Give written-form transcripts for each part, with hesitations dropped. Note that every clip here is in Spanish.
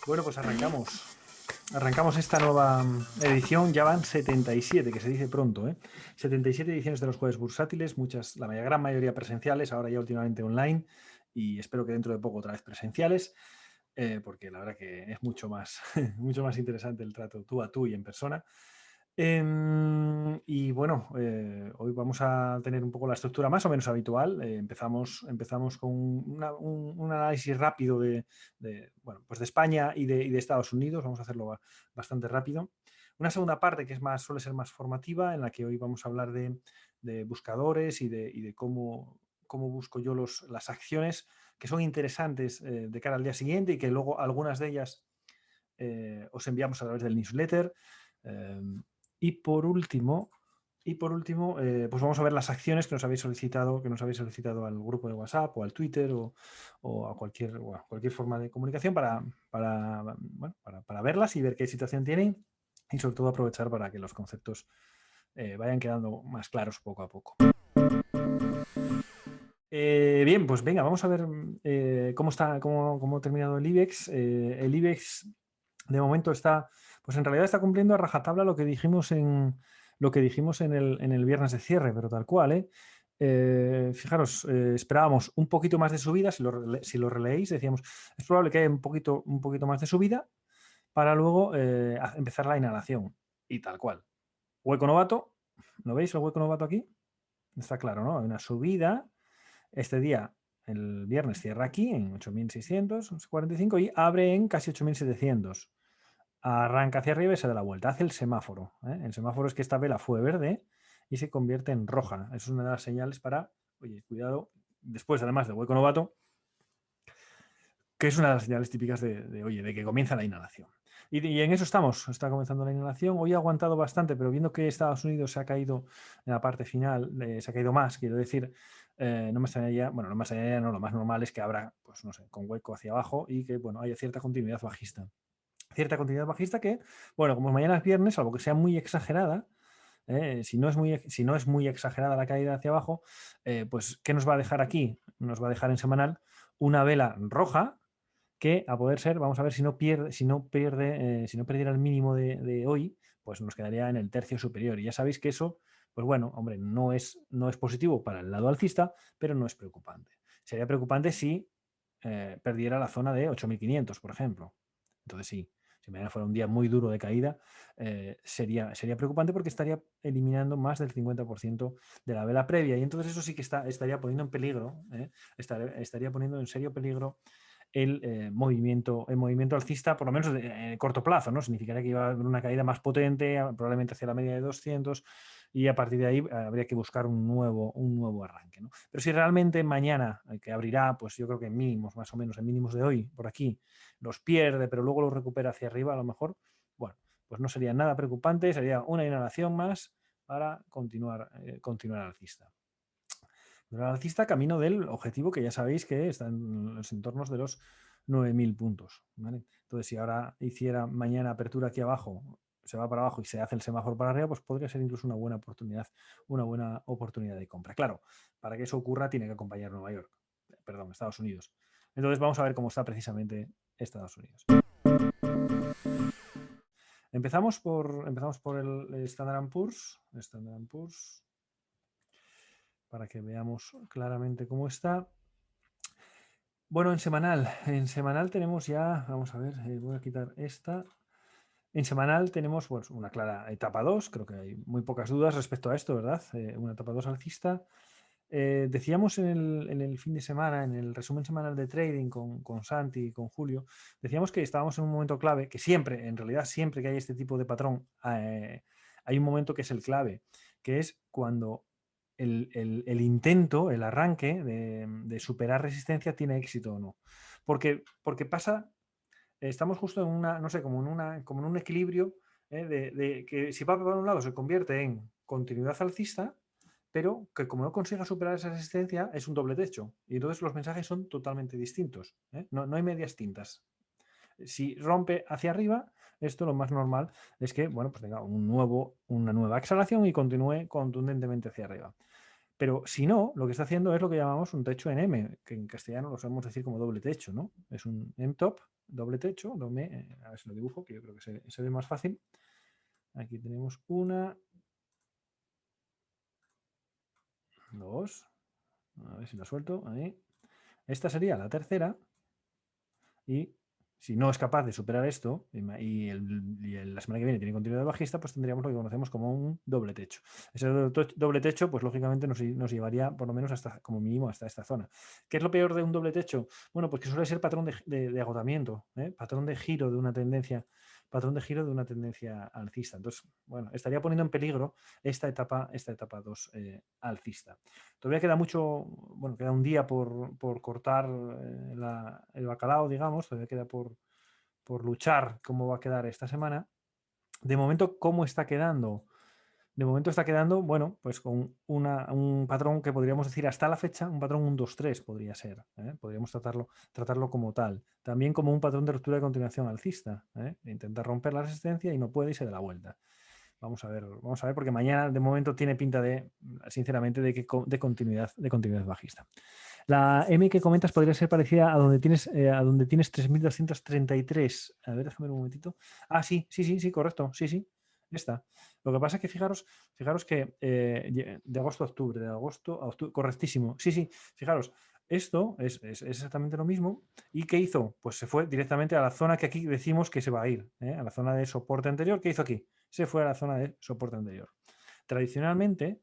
Bueno, pues arrancamos. Arrancamos esta nueva edición, ya van 77, que se dice pronto, ¿eh? 77 ediciones de los jueves bursátiles, muchas, gran mayoría presenciales, ahora ya últimamente online, y espero que dentro de poco otra vez presenciales, porque la verdad que es mucho más, mucho más interesante el trato tú a tú y en persona. Y bueno, hoy vamos a tener un poco la estructura más o menos habitual. Empezamos con un análisis rápido bueno, pues de España y de Estados Unidos. Vamos a hacerlo bastante rápido. Una segunda parte que suele ser más formativa, en la que hoy vamos a hablar de buscadores y de cómo busco yo las acciones que son interesantes de cara al día siguiente y que luego algunas de ellas os enviamos a través del newsletter. Eh, y por último, pues vamos a ver las acciones que nos habéis solicitado al grupo de WhatsApp o al Twitter o a cualquier forma de comunicación para verlas y ver qué situación tienen y sobre todo aprovechar para que los conceptos vayan quedando más claros poco a poco. Bien, pues venga, vamos a ver cómo ha terminado el IBEX. El IBEX de momento pues en realidad está cumpliendo a rajatabla lo que dijimos en el viernes de cierre, pero tal cual, ¿eh? Fijaros, esperábamos un poquito más de subida, si lo releéis, decíamos, es probable que haya un poquito más de subida para luego empezar la inhalación. Y tal cual. Hueco novato, ¿lo veis el hueco novato aquí? Está claro, ¿no? Hay una subida. Este día, el viernes, cierra aquí en 8.645 y abre en casi 8.700. Arranca hacia arriba y se da la vuelta. Hace el semáforo. El semáforo es que esta vela fue verde y se convierte en roja. Eso es una de las señales para, oye, cuidado, después además del hueco novato, que es una de las señales típicas de que comienza la inhalación. Y en eso estamos, está comenzando la inhalación. Hoy ha aguantado bastante, pero viendo que Estados Unidos se ha caído en la parte final, se ha caído más, quiero decir, no me extrañaría, bueno, no me extrañaría, no, lo más normal es que abra, pues no sé, con hueco hacia abajo y que, bueno, haya cierta continuidad bajista. Cierta continuidad bajista que, bueno, como mañana es viernes, algo que sea muy exagerada, si no es muy exagerada la caída hacia abajo, pues ¿qué nos va a dejar aquí? Nos va a dejar en semanal una vela roja que a poder ser, vamos a ver si no perdiera el mínimo de hoy, pues nos quedaría en el tercio superior. Y ya sabéis que eso, pues bueno, hombre, no es positivo para el lado alcista, pero no es preocupante. Sería preocupante si perdiera la zona de 8.500, por ejemplo. Entonces sí, si mañana fuera un día muy duro de caída, sería preocupante porque estaría eliminando más del 50% de la vela previa. Y entonces eso sí que estaría poniendo en peligro, estaría poniendo en serio peligro el movimiento alcista, por lo menos de corto plazo, ¿no? Significaría que iba a haber una caída más potente, probablemente hacia la media de 200, y a partir de ahí habría que buscar un nuevo arranque, ¿no? Pero si realmente mañana, que abrirá, pues yo creo que en mínimos, más o menos, en mínimos de hoy, por aquí, los pierde, pero luego los recupera hacia arriba, a lo mejor, bueno, pues no sería nada preocupante, sería una inhalación más para continuar alcista. Pero el alcista camino del objetivo que ya sabéis que está en los entornos de los 9.000 puntos. ¿Vale? Entonces, si ahora hiciera mañana apertura aquí abajo, se va para abajo y se hace el semáforo para arriba, pues podría ser incluso una buena oportunidad de compra. Claro, para que eso ocurra tiene que acompañar Estados Unidos. Entonces vamos a ver cómo está precisamente Estados Unidos. Empezamos por el Standard Poor's. Standard Poor's, para que veamos claramente cómo está. Bueno, en semanal tenemos ya, vamos a ver, voy a quitar esta. En semanal tenemos pues, una clara etapa 2, creo que hay muy pocas dudas respecto a esto, ¿verdad? Una etapa 2 alcista. Decíamos en el fin de semana, en el resumen semanal de trading con Santi y con Julio, decíamos que estábamos en un momento clave, que siempre, en realidad siempre que hay este tipo de patrón, hay un momento que es el clave, que es cuando el intento, el arranque de superar resistencia tiene éxito o no. Porque estamos justo en una, no sé, como en un equilibrio, de que si va por un lado se convierte en continuidad alcista, pero que como no consiga superar esa resistencia es un doble techo. Y entonces los mensajes son totalmente distintos. No hay medias tintas. Si rompe hacia arriba, esto lo más normal es que, bueno, pues tenga una nueva exhalación y continúe contundentemente hacia arriba. Pero si no, lo que está haciendo es lo que llamamos un techo en M, que en castellano lo sabemos decir como doble techo, ¿no? Es un M-top, doble techo, a ver si lo dibujo, que yo creo que se ve más fácil. Aquí tenemos una, dos, a ver si la suelto, ahí. Esta sería la tercera y si no es capaz de superar esto la semana que viene tiene continuidad bajista, pues tendríamos lo que conocemos como un doble techo. Ese doble techo, pues lógicamente nos llevaría por lo menos hasta, como mínimo, hasta esta zona. ¿Qué es lo peor de un doble techo? Bueno, pues que suele ser patrón de agotamiento, patrón de giro de una tendencia, alcista. Entonces, bueno, estaría poniendo en peligro esta etapa 2 alcista. Todavía queda mucho, bueno, queda un día por cortar el bacalao, digamos, todavía queda por luchar cómo va a quedar esta semana. De momento, ¿cómo está quedando? De momento está quedando, bueno, pues con un patrón que podríamos decir hasta la fecha, un patrón 1-2-3 podría ser. Podríamos tratarlo como tal. También como un patrón de ruptura de continuación alcista. Intenta romper la resistencia y no puede y se da la vuelta. Vamos a ver, porque mañana de momento tiene pinta sinceramente, de continuidad bajista. La M que comentas podría ser parecida a donde tienes 3.233. A ver, déjame un momentito. Ah, sí, correcto. Sí, esta. Lo que pasa es que fijaros que de agosto a octubre, correctísimo. Sí, fijaros, esto es exactamente lo mismo. ¿Y qué hizo? Pues se fue directamente a la zona que aquí decimos que se va a ir, a la zona de soporte anterior. ¿Qué hizo aquí? Se fue a la zona de soporte anterior. Tradicionalmente,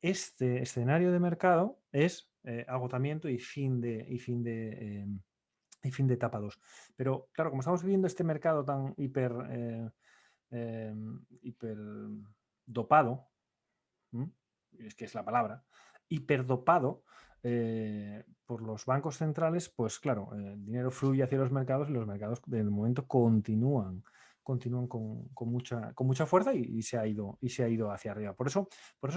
este escenario de mercado es agotamiento y fin de etapa 2. Pero claro, como estamos viviendo este mercado tan hiper dopado, es que es la palabra, hiperdopado por los bancos centrales, pues claro, el dinero fluye hacia los mercados y los mercados de momento continúan con mucha fuerza y se ha ido hacia arriba. Por eso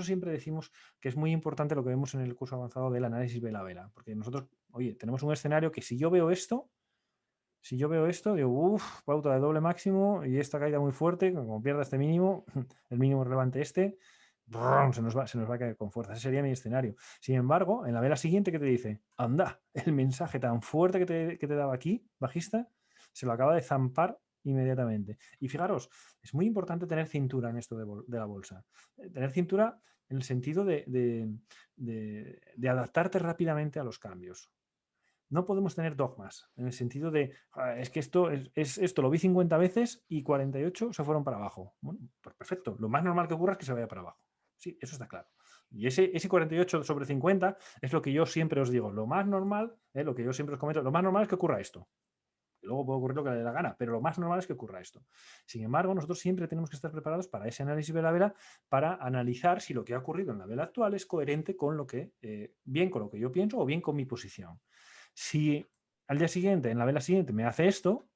siempre decimos que es muy importante lo que vemos en el curso avanzado del análisis vela a vela, porque nosotros, oye, tenemos un escenario que si yo veo esto, digo, uff, pauta de doble máximo y esta caída muy fuerte, como pierda este mínimo, el mínimo relevante se nos va a caer con fuerza. Ese sería mi escenario. Sin embargo, en la vela siguiente, ¿qué te dice? Anda, el mensaje tan fuerte que te daba aquí, bajista, se lo acaba de zampar inmediatamente. Y fijaros, es muy importante tener cintura en esto de la bolsa. Tener cintura en el sentido de adaptarte rápidamente a los cambios. No podemos tener dogmas, en el sentido de, es que esto lo vi 50 veces y 48 se fueron para abajo. Bueno, pues perfecto. Lo más normal que ocurra es que se vaya para abajo. Sí, eso está claro. Y ese 48 sobre 50 es lo que yo siempre os digo. Lo más normal, lo que yo siempre os comento, lo más normal es que ocurra esto. Luego puede ocurrir lo que le dé la gana, pero lo más normal es que ocurra esto. Sin embargo, nosotros siempre tenemos que estar preparados para ese análisis vela a vela, para analizar si lo que ha ocurrido en la vela actual es coherente con lo que, bien con lo que yo pienso o bien con mi posición. Si al día siguiente, en la vela siguiente, me hace esto,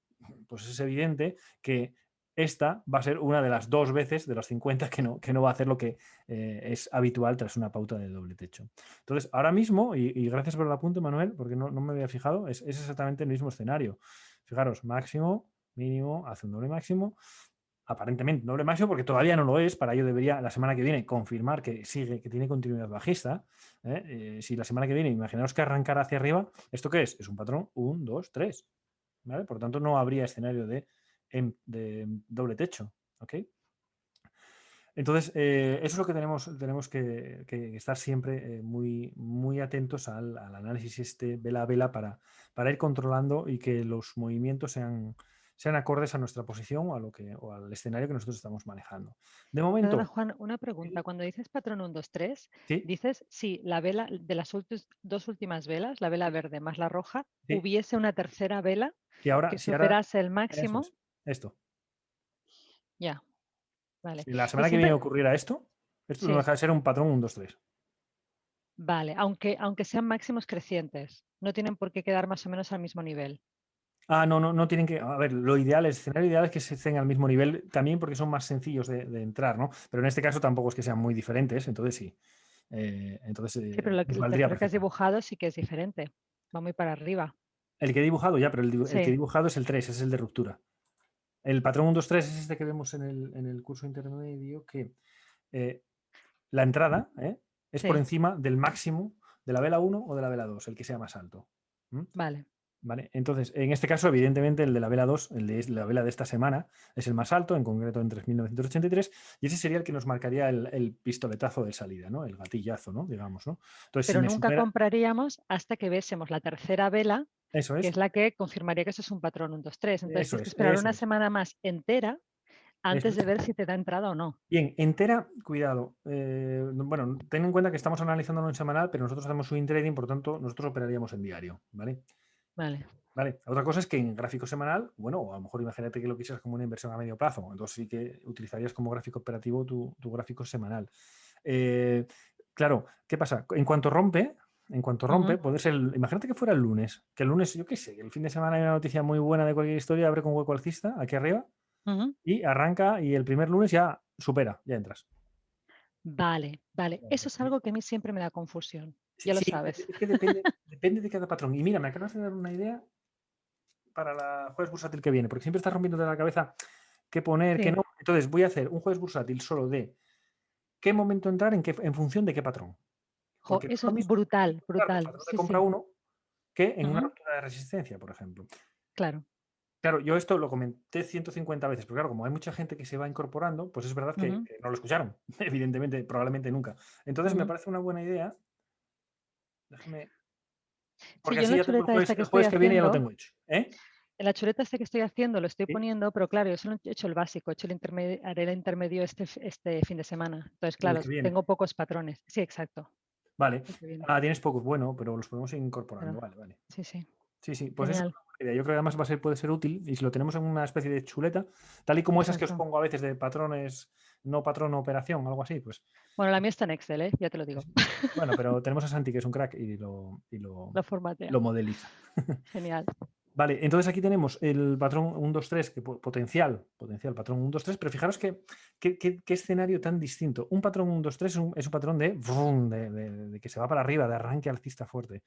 pues es evidente que esta va a ser una de las 2 veces de las 50 que no va a hacer lo que es habitual tras una pauta de doble techo. Entonces, ahora mismo, y gracias por el apunte, Manuel, porque no me había fijado, es exactamente el mismo escenario. Fijaros, máximo, mínimo, hace un doble máximo, aparentemente doble máximo porque todavía no lo es, para ello debería la semana que viene confirmar que tiene continuidad bajista. Si la semana que viene, imaginaos que arrancara hacia arriba, ¿esto qué es? Es un patrón 1, 2, 3. ¿Vale? Por lo tanto, no habría escenario de doble techo. ¿Ok? Entonces, eso es lo que tenemos que estar siempre muy atentos al análisis vela a vela para ir controlando y que los movimientos sean acordes a nuestra posición o al escenario que nosotros estamos manejando. De Perdona, momento, Juan, una pregunta. Cuando dices patrón 1, 2, 3, sí, dices si la vela de las dos últimas velas, la vela verde más la roja, sí, hubiese una tercera vela que si ahora, superase el eso máximo. es, esto. Ya, vale. Si la Y semana que viene siempre, ocurriera esto no sí, deja de ser un patrón 1, 2, 3. vale, aunque sean máximos crecientes, no tienen por qué quedar más o menos al mismo nivel. No tienen que. A ver, el escenario ideal es que se estén al mismo nivel también porque son más sencillos de entrar, ¿no? Pero en este caso tampoco es que sean muy diferentes, entonces sí. Sí, pero Nos el valdría tercero que has perfectamente. dibujado sí que es diferente. Va muy para arriba. El que he dibujado ya, pero el que he Sí, dibujado es el 3, es el de ruptura. El patrón 1, 2, 3 es este que vemos en el curso intermedio, que eh, la entrada es por sí, encima del máximo de la vela 1 o de la vela 2, el que sea más alto. ¿Mm? vale. ¿Vale? Entonces, en este caso, evidentemente, el de la vela 2, el de la vela de esta semana, es el más alto, en concreto en 3.983, y ese sería el que nos marcaría el pistoletazo de salida, ¿no? El gatillazo, ¿no? Digamos, ¿no? Entonces, si Pero me nunca supera, compraríamos hasta que viésemos la tercera vela, eso que es, es la que confirmaría que eso es un patrón 1, 2, 3. Entonces eso tienes que es, esperar eso una es, semana más entera eso antes de es. ver si te da entrada o no. Bien, entera, cuidado. Bueno, ten en cuenta que estamos analizándolo en semanal, pero nosotros hacemos swing trading, por tanto, nosotros operaríamos en diario, ¿vale? Vale. Vale, otra cosa es que en gráfico semanal, bueno, a lo mejor imagínate que lo quisieras como una inversión a medio plazo, entonces sí que utilizarías como gráfico operativo tu gráfico semanal. Eh, claro, ¿qué pasa? En cuanto Ujú, rompe, puede ser, imagínate que fuera el lunes, que el lunes, yo qué sé, que el fin de semana hay una noticia muy buena de cualquier historia, abre con hueco alcista, aquí arriba, ujú. y arranca y el primer lunes ya supera, ya entras. Vale, vale. Eso es algo que a mí siempre me da confusión. Sí, Ya lo sí, sabes. es que depende de cada patrón. Y mira, me acabas de dar una idea para la jueves bursátil que viene, porque siempre estás rompiendo de la cabeza qué poner, qué Sí. no. Entonces voy a hacer un jueves bursátil solo de qué momento entrar en función de qué patrón. Jo, Porque no es eso lo es mismo brutal, entrar de brutal. patrón de Sí, compra sí. uno que en una Ujú, ruptura de resistencia, por ejemplo. claro. Claro, yo esto lo comenté 150 veces, pero claro, como hay mucha gente que se va incorporando, pues es verdad que Ujú, no lo escucharon, evidentemente, probablemente nunca. Entonces me ujú. parece una buena idea, déjame, Sí, porque yo en así la ya tengo chuleta esta que el estoy jueves que viene ya lo haciendo, tengo hecho. ¿Eh? en la chuleta esta que estoy haciendo lo estoy ¿Sí? poniendo, pero claro, yo solo he hecho el básico, he hecho el intermedio, haré el intermedio este fin de semana. Entonces, El claro, que viene. tengo pocos patrones. Sí, exacto. Vale. El que viene. Ah, tienes pocos, bueno, pero los podemos ir Claro. incorporando. Vale, vale. Sí, sí. Sí, sí, pues eso es Genial. una buena idea. Yo creo que además puede ser útil y si lo tenemos en una especie de chuleta, tal y como esas que os Exacto. pongo a veces de patrones, no patrón, no operación, algo así, pues Bueno, la mía está en Excel, ¿eh? Ya te lo digo. bueno, pero tenemos a Santi que es un crack y Lo formatea. lo modeliza. Genial. Vale, entonces aquí tenemos el patrón 1, 2, 3, que potencial patrón 1, 2, 3, pero fijaros qué escenario tan distinto. Un patrón 1, 2, 3 es un patrón de, vrum, de que se va para arriba, de arranque alcista fuerte.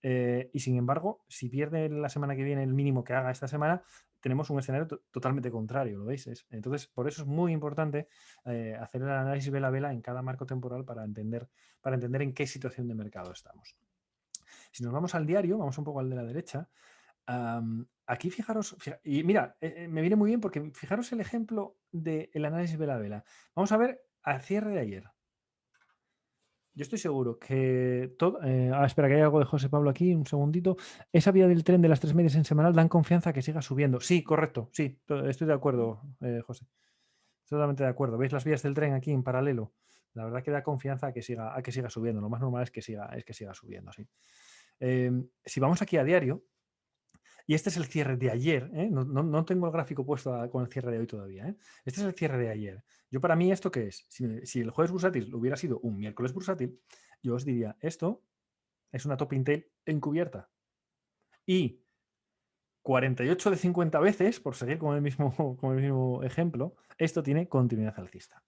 Y sin embargo, si pierde la semana que viene el mínimo que haga esta semana, tenemos un escenario totalmente contrario, ¿lo veis? Entonces, por eso es muy importante hacer el análisis vela a vela en cada marco temporal para entender en qué situación de mercado estamos. Si nos vamos al diario, vamos un poco al de la derecha, aquí fijaros, y mira, me viene muy bien porque fijaros el ejemplo del análisis vela a vela. Vamos a ver al cierre de ayer. Yo estoy seguro que todo. Espera, que hay algo de José Pablo aquí, un segundito. Esa vía del tren de las 3 medias en semanal dan confianza a que siga subiendo. Sí, correcto, sí, estoy de acuerdo, José. Estoy totalmente de acuerdo. ¿Veis las vías del tren aquí en paralelo? La verdad que da confianza a que siga subiendo. Lo más normal es que siga subiendo, sí. Si vamos aquí a diario, y este es el cierre de ayer, ¿eh? No tengo el gráfico puesto con el cierre de hoy todavía, ¿eh? Este es el cierre de ayer. Yo para mí, ¿esto qué es? Si el jueves bursátil hubiera sido un miércoles bursátil, yo os diría, esto es una top Intel encubierta. Y 48 de 50 veces, por seguir con con el mismo ejemplo, esto tiene continuidad alcista.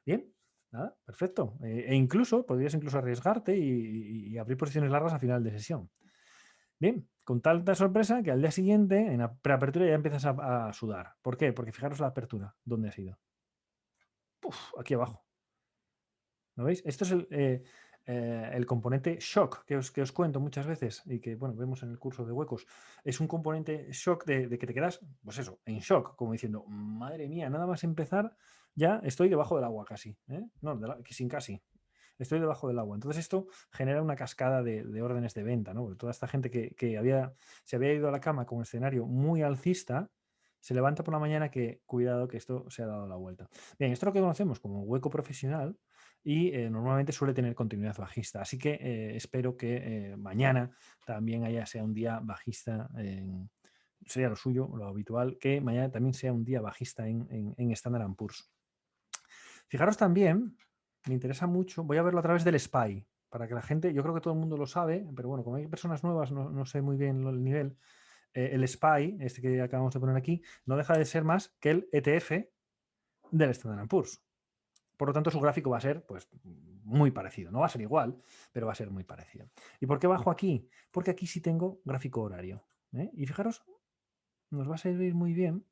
Bien, nada, perfecto. Incluso, podrías incluso arriesgarte y abrir posiciones largas a final de sesión. Bien, con tanta sorpresa que al día siguiente, en la preapertura, ya empiezas a sudar. ¿Por qué? Porque fijaros la apertura, ¿dónde ha sido? Puf, aquí abajo. ¿Lo veis? Esto es el componente shock que os cuento muchas veces y que, bueno, vemos en el curso de huecos. Es un componente shock de que te quedas, pues eso, en shock, como diciendo, madre mía, nada más empezar, ya estoy debajo del agua casi. ¿Eh? No, sin casi. Estoy debajo del agua. Entonces esto genera una cascada de órdenes de venta, ¿no? Porque toda esta gente que se había ido a la cama con un escenario muy alcista, se levanta por la mañana que, cuidado, que esto se ha dado la vuelta. Bien, esto es lo que conocemos como hueco profesional y normalmente suele tener continuidad bajista. Así que espero que mañana también sea un día bajista sería lo suyo, lo habitual, que mañana también sea un día bajista en Standard & Poor's. Fijaros también, me interesa mucho, voy a verlo a través del SPY, para que la gente, yo creo que todo el mundo lo sabe, pero bueno, como hay personas nuevas, no sé muy bien el nivel, el SPY, este que acabamos de poner aquí, no deja de ser más que el ETF del Standard & Poor's. Por lo tanto, su gráfico va a ser pues, muy parecido. No va a ser igual, pero va a ser muy parecido. ¿Y por qué bajo aquí? Porque aquí sí tengo gráfico horario. Y fijaros, nos va a servir muy bien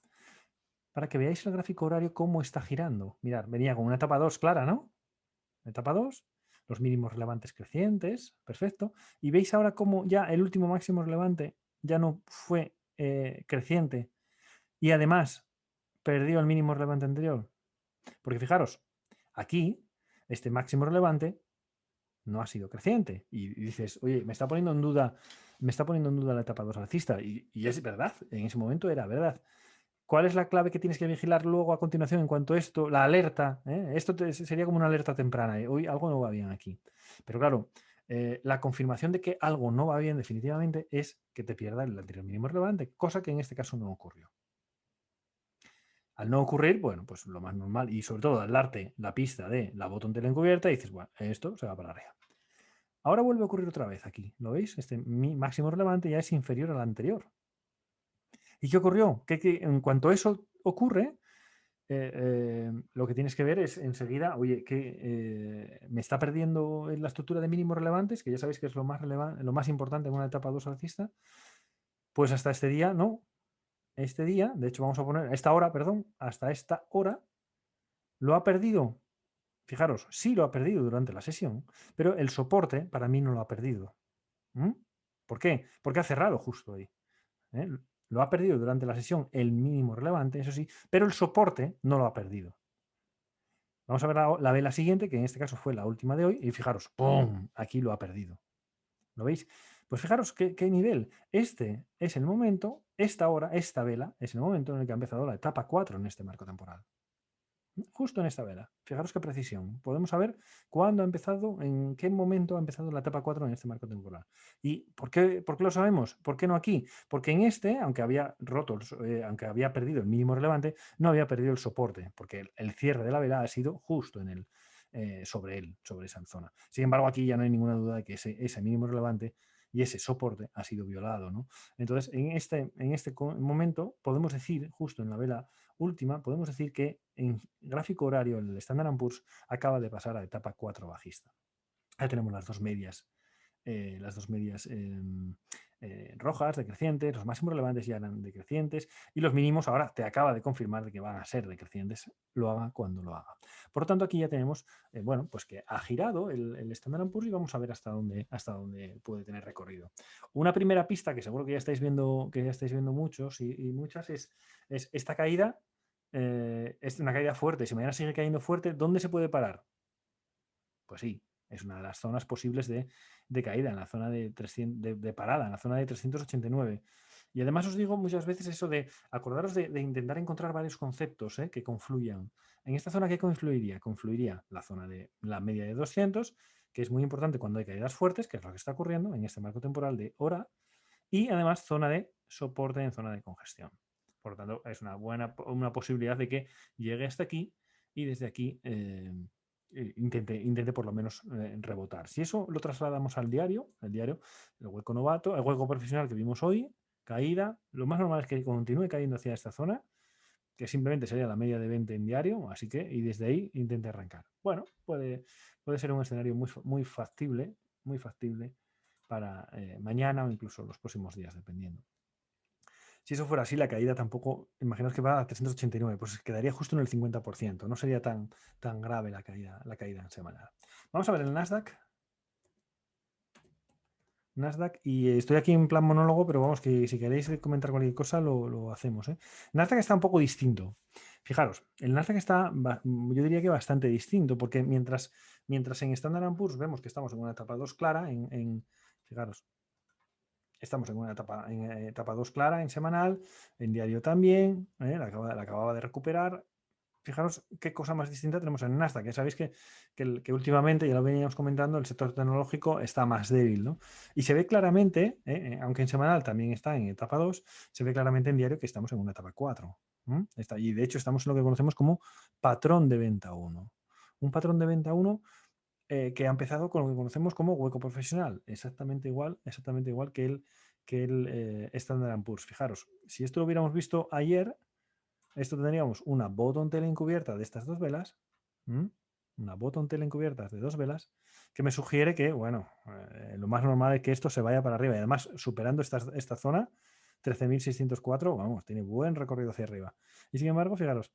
para que veáis el gráfico horario cómo está girando. Mirad, venía con una etapa 2 clara, ¿no? Etapa 2, los mínimos relevantes crecientes, perfecto. Y veis ahora cómo ya el último máximo relevante ya no fue creciente y además perdió el mínimo relevante anterior. Porque fijaros, aquí este máximo relevante no ha sido creciente. Y dices, oye, me está poniendo en duda la etapa 2 alcista. Y es verdad, en ese momento era verdad. ¿Cuál es la clave que tienes que vigilar luego a continuación en cuanto a esto? La alerta. Esto sería como una alerta temprana. Hoy algo no va bien aquí. Pero claro, la confirmación de que algo no va bien definitivamente es que te pierda el anterior mínimo relevante, cosa que en este caso no ocurrió. Al no ocurrir, bueno, pues lo más normal y sobre todo al darte la pista de la botón tela encubierta, dices, bueno, esto se va para arriba. Ahora vuelve a ocurrir otra vez aquí, ¿lo veis? Este mi máximo relevante ya es inferior al anterior. ¿Y qué ocurrió? Que en cuanto eso ocurre, lo que tienes que ver es enseguida, oye, que me está perdiendo en la estructura de mínimos relevantes, que ya sabéis que es lo más relevante, lo más importante en una etapa 2 alcista, pues hasta este día no. Este día, de hecho, vamos a poner esta hora, perdón, hasta esta hora lo ha perdido. Fijaros, sí lo ha perdido durante la sesión, pero el soporte para mí no lo ha perdido. ¿Mm? ¿Por qué? Porque ha cerrado justo ahí. ¿Eh? Lo ha perdido durante la sesión el mínimo relevante, eso sí, pero el soporte no lo ha perdido. Vamos a ver la vela siguiente, que en este caso fue la última de hoy, y fijaros, ¡pum! Aquí lo ha perdido. ¿Lo veis? Pues fijaros qué nivel. Este es el momento, esta hora, esta vela, es el momento en el que ha empezado la etapa 4 en este marco temporal. Justo en esta vela. Fijaros qué precisión. Podemos saber cuándo ha empezado, en qué momento ha empezado la etapa 4 en este marco temporal. ¿Y por qué lo sabemos? ¿Por qué no aquí? Porque en este, aunque había roto, aunque había perdido el mínimo relevante, no había perdido el soporte, porque el cierre de la vela ha sido justo en el, sobre él, sobre esa zona. Sin embargo, aquí ya no hay ninguna duda de que ese mínimo relevante y ese soporte ha sido violado, ¿no? Entonces, en este momento podemos decir, justo en la vela última, podemos decir que en gráfico horario el Standard & Poor's acaba de pasar a etapa 4 bajista. Ahí tenemos las dos medias rojas decrecientes, los máximos relevantes ya eran decrecientes y los mínimos ahora te acaba de confirmar de que van a ser decrecientes, lo haga cuando lo haga. Por lo tanto, aquí ya tenemos, bueno, pues que ha girado el Standard & Poor's y vamos a ver hasta dónde puede tener recorrido. Una primera pista que seguro que ya estáis viendo muchos y muchas es esta caída, es una caída fuerte. Si mañana sigue cayendo fuerte, ¿dónde se puede parar? Pues sí, es una de las zonas posibles de caída, en la zona de, 300, de parada, en la zona de 389. Y además os digo muchas veces eso de acordaros de intentar encontrar varios conceptos que confluyan. En esta zona, ¿qué confluiría? Confluiría la zona de la media de 200, que es muy importante cuando hay caídas fuertes, que es lo que está ocurriendo en este marco temporal de hora, y además zona de soporte en zona de congestión. Por lo tanto, es una posibilidad de que llegue hasta aquí y desde aquí intente por lo menos rebotar. Si eso lo trasladamos al diario, el hueco novato, el hueco profesional que vimos hoy, caída, lo más normal es que continúe cayendo hacia esta zona, que simplemente sería la media de 20 en diario, así que, y desde ahí intente arrancar. Bueno, puede ser un escenario muy factible para mañana o incluso los próximos días, dependiendo. Si eso fuera así, la caída tampoco, imaginaos que va a 389, pues quedaría justo en el 50%, no sería tan grave la caída en semanal. Vamos a ver el Nasdaq. Y estoy aquí en plan monólogo, pero vamos, que si queréis comentar cualquier cosa lo hacemos. Nasdaq está un poco distinto. Fijaros, el Nasdaq está, yo diría que bastante distinto, porque mientras en Standard & Poor's vemos que estamos en una etapa 2 clara, fijaros, estamos en una etapa 2 clara en semanal, en diario también, la acababa de recuperar. Fijaros qué cosa más distinta tenemos en Nasdaq. Ya sabéis que últimamente, ya lo veníamos comentando, el sector tecnológico está más débil, ¿no? Y se ve claramente, aunque en semanal también está en etapa 2, se ve claramente en diario que estamos en una etapa 4. Y de hecho estamos en lo que conocemos como patrón de venta 1. Un patrón de venta 1 que ha empezado con lo que conocemos como hueco profesional, exactamente igual que el Standard & Poor's. Fijaros, si esto lo hubiéramos visto ayer, esto tendríamos una bottom tail encubierta de estas dos velas, una bottom tail encubierta de dos velas, que me sugiere que, bueno, lo más normal es que esto se vaya para arriba y además superando esta zona, 13.604, vamos, tiene buen recorrido hacia arriba. Y sin embargo, fijaros,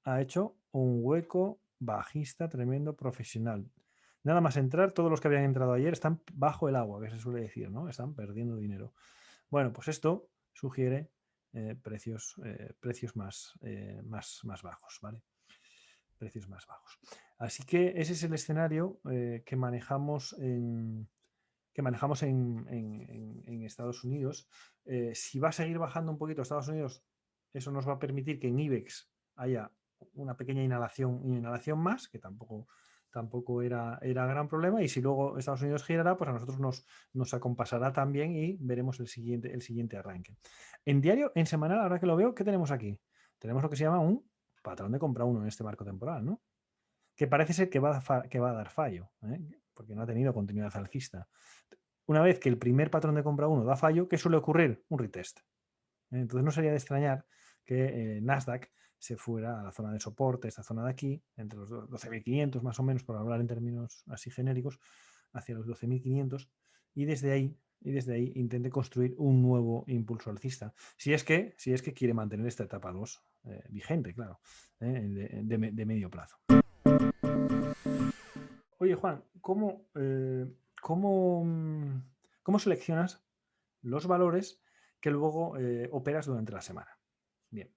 ha hecho un hueco bajista tremendo profesional. Nada más entrar, todos los que habían entrado ayer están bajo el agua, que se suele decir, ¿no? Están perdiendo dinero. Bueno, pues esto sugiere precios más bajos, ¿vale? Precios más bajos. Así que ese es el escenario que manejamos en Estados Unidos. Si va a seguir bajando un poquito Estados Unidos, eso nos va a permitir que en IBEX haya una pequeña inhalación más, que tampoco era gran problema. Y si luego Estados Unidos girará, pues a nosotros nos acompasará también y veremos el siguiente arranque. En diario, en semanal, ahora que lo veo, ¿qué tenemos aquí? Tenemos lo que se llama un patrón de compra 1 en este marco temporal, ¿no? Que parece ser que va a dar fallo, ¿eh? Porque no ha tenido continuidad alcista. Una vez que el primer patrón de compra 1 da fallo, ¿qué suele ocurrir? Un retest. Entonces no sería de extrañar que Nasdaq se fuera a la zona de soporte, esta zona de aquí, entre los 12.500 más o menos, por hablar en términos así genéricos, hacia los 12.500 y desde ahí intente construir un nuevo impulso alcista. Si es que quiere mantener esta etapa 2 vigente, claro, de medio plazo. Oye, Juan, cómo, mm, cómo seleccionas los valores que luego operas durante la semana? Bien.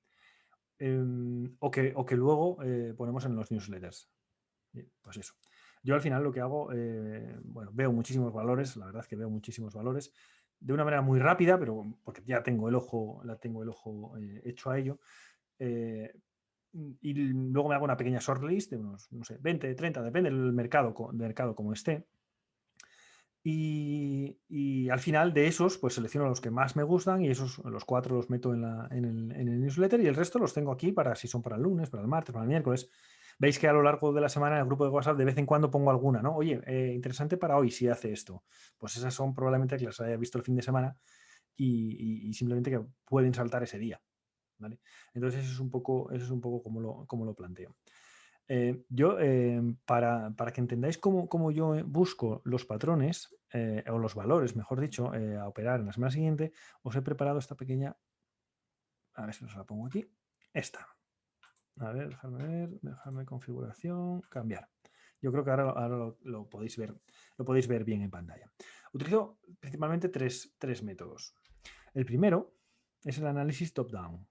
O que luego ponemos en los newsletters. Bien, pues eso. Yo al final lo que hago, bueno, veo muchísimos valores, la verdad es que veo muchísimos valores de una manera muy rápida, pero porque ya tengo el ojo hecho a ello. eh, y luego me hago una pequeña shortlist de unos, no sé, 20, 30, depende del mercado como esté. Y al final de esos, pues selecciono los que más me gustan y esos, los 4 los meto en el newsletter y el resto los tengo aquí para si son para el lunes, para el martes, para el miércoles. Veis que a lo largo de la semana en el grupo de WhatsApp de vez en cuando pongo alguna, ¿no? Oye, interesante para hoy si hace esto. Pues esas son probablemente que las haya visto el fin de semana y simplemente que pueden saltar ese día, ¿vale? Entonces eso es un poco como lo planteo. Yo, para que entendáis cómo yo busco los patrones, o los valores, mejor dicho, a operar en la semana siguiente, os he preparado esta pequeña, a ver si os la pongo aquí, esta. A ver, dejarme configuración, cambiar. Yo creo que ahora lo podéis ver bien en pantalla. Utilizo principalmente tres métodos. El primero es el análisis top-down,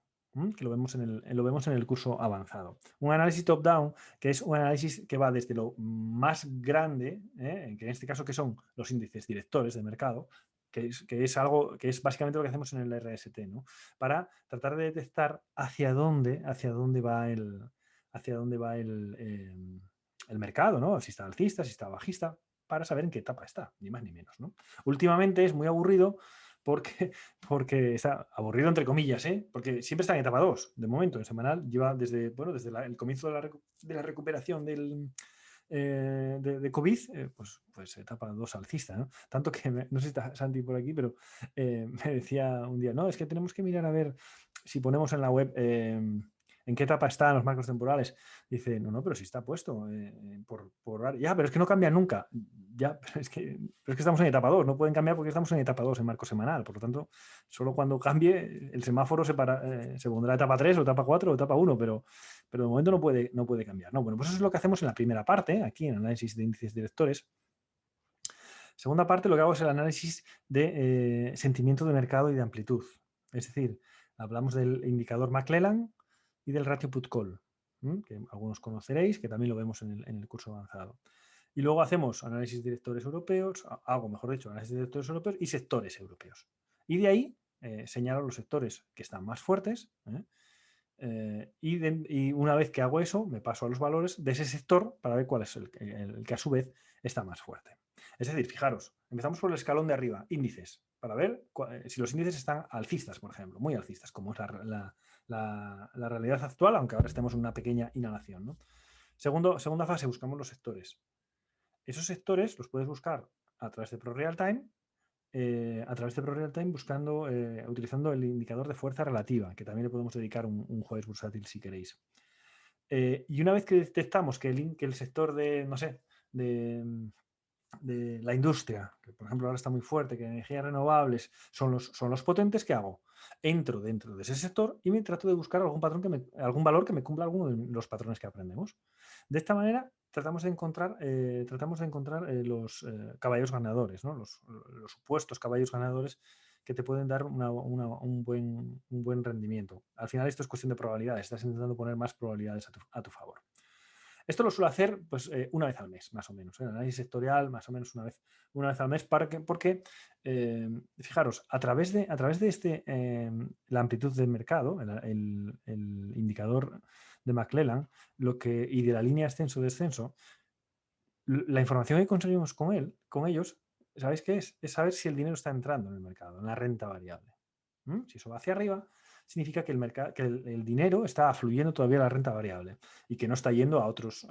que lo vemos en el curso avanzado. Un análisis top-down, que es un análisis que va desde lo más grande, que en este caso que son los índices directores de mercado, que es básicamente lo que hacemos en el RST, ¿no? Para tratar de detectar hacia dónde va el mercado, ¿no? Si está alcista, si está bajista, para saber en qué etapa está, ni más ni menos, ¿no? Últimamente es muy aburrido porque está aburrido entre comillas, porque siempre está en etapa 2, de momento, en semanal, lleva desde el comienzo de la recuperación de COVID, pues etapa 2 alcista, ¿no? Tanto que, no sé si está Santi por aquí, pero me decía un día, no, es que tenemos que mirar a ver si ponemos en la web en qué etapa están los marcos temporales. Dice, no, pero si está puesto ya, pero es que no cambia nunca. Ya, pero es que estamos en etapa 2, no pueden cambiar porque estamos en etapa 2 en marco semanal. Por lo tanto, solo cuando cambie el semáforo se pondrá etapa 3 o etapa 4 o etapa 1, pero de momento no puede cambiar. No, bueno, pues eso es lo que hacemos en la primera parte, aquí en análisis de índices directores. Segunda parte, lo que hago es el análisis de sentimiento de mercado y de amplitud. Es decir, hablamos del indicador McClellan y del ratio put-call, que algunos conoceréis, que también lo vemos en el curso avanzado. Y luego hacemos análisis de directores europeos, mejor dicho, análisis de directores europeos y sectores europeos. Y de ahí señalo los sectores que están más fuertes, y una vez que hago eso, me paso a los valores de ese sector para ver cuál es el que a su vez está más fuerte. Es decir, fijaros, empezamos por el escalón de arriba, índices, para ver si los índices están alcistas, por ejemplo, muy alcistas, como es la realidad actual, aunque ahora estemos en una pequeña inhalación, ¿no? Segunda fase, buscamos los sectores. Esos sectores los puedes buscar a través de ProRealTime, utilizando el indicador de fuerza relativa, que también le podemos dedicar un jueves bursátil si queréis. Y una vez que detectamos que el sector de, no sé, de la industria, que por ejemplo ahora está muy fuerte, que energías renovables son los potentes, ¿qué hago? Entro dentro de ese sector y me trato de buscar algún valor que me cumpla alguno de los patrones que aprendemos. De esta manera tratamos de encontrar los caballos ganadores, ¿no? Los supuestos caballos ganadores que te pueden dar un buen rendimiento. Al final esto es cuestión de probabilidades, estás intentando poner más probabilidades a tu favor. Esto lo suelo hacer pues, una vez al mes, más o menos. El análisis sectorial, más o menos una vez al mes, porque fijaros, a través de la amplitud del mercado, el indicador de McClellan, y de la línea ascenso-descenso, la información que conseguimos con ellos, ¿sabéis qué es? Es saber si el dinero está entrando en el mercado, en la renta variable. Si eso va hacia arriba, significa que el dinero está fluyendo todavía a la renta variable y que no está yendo a otros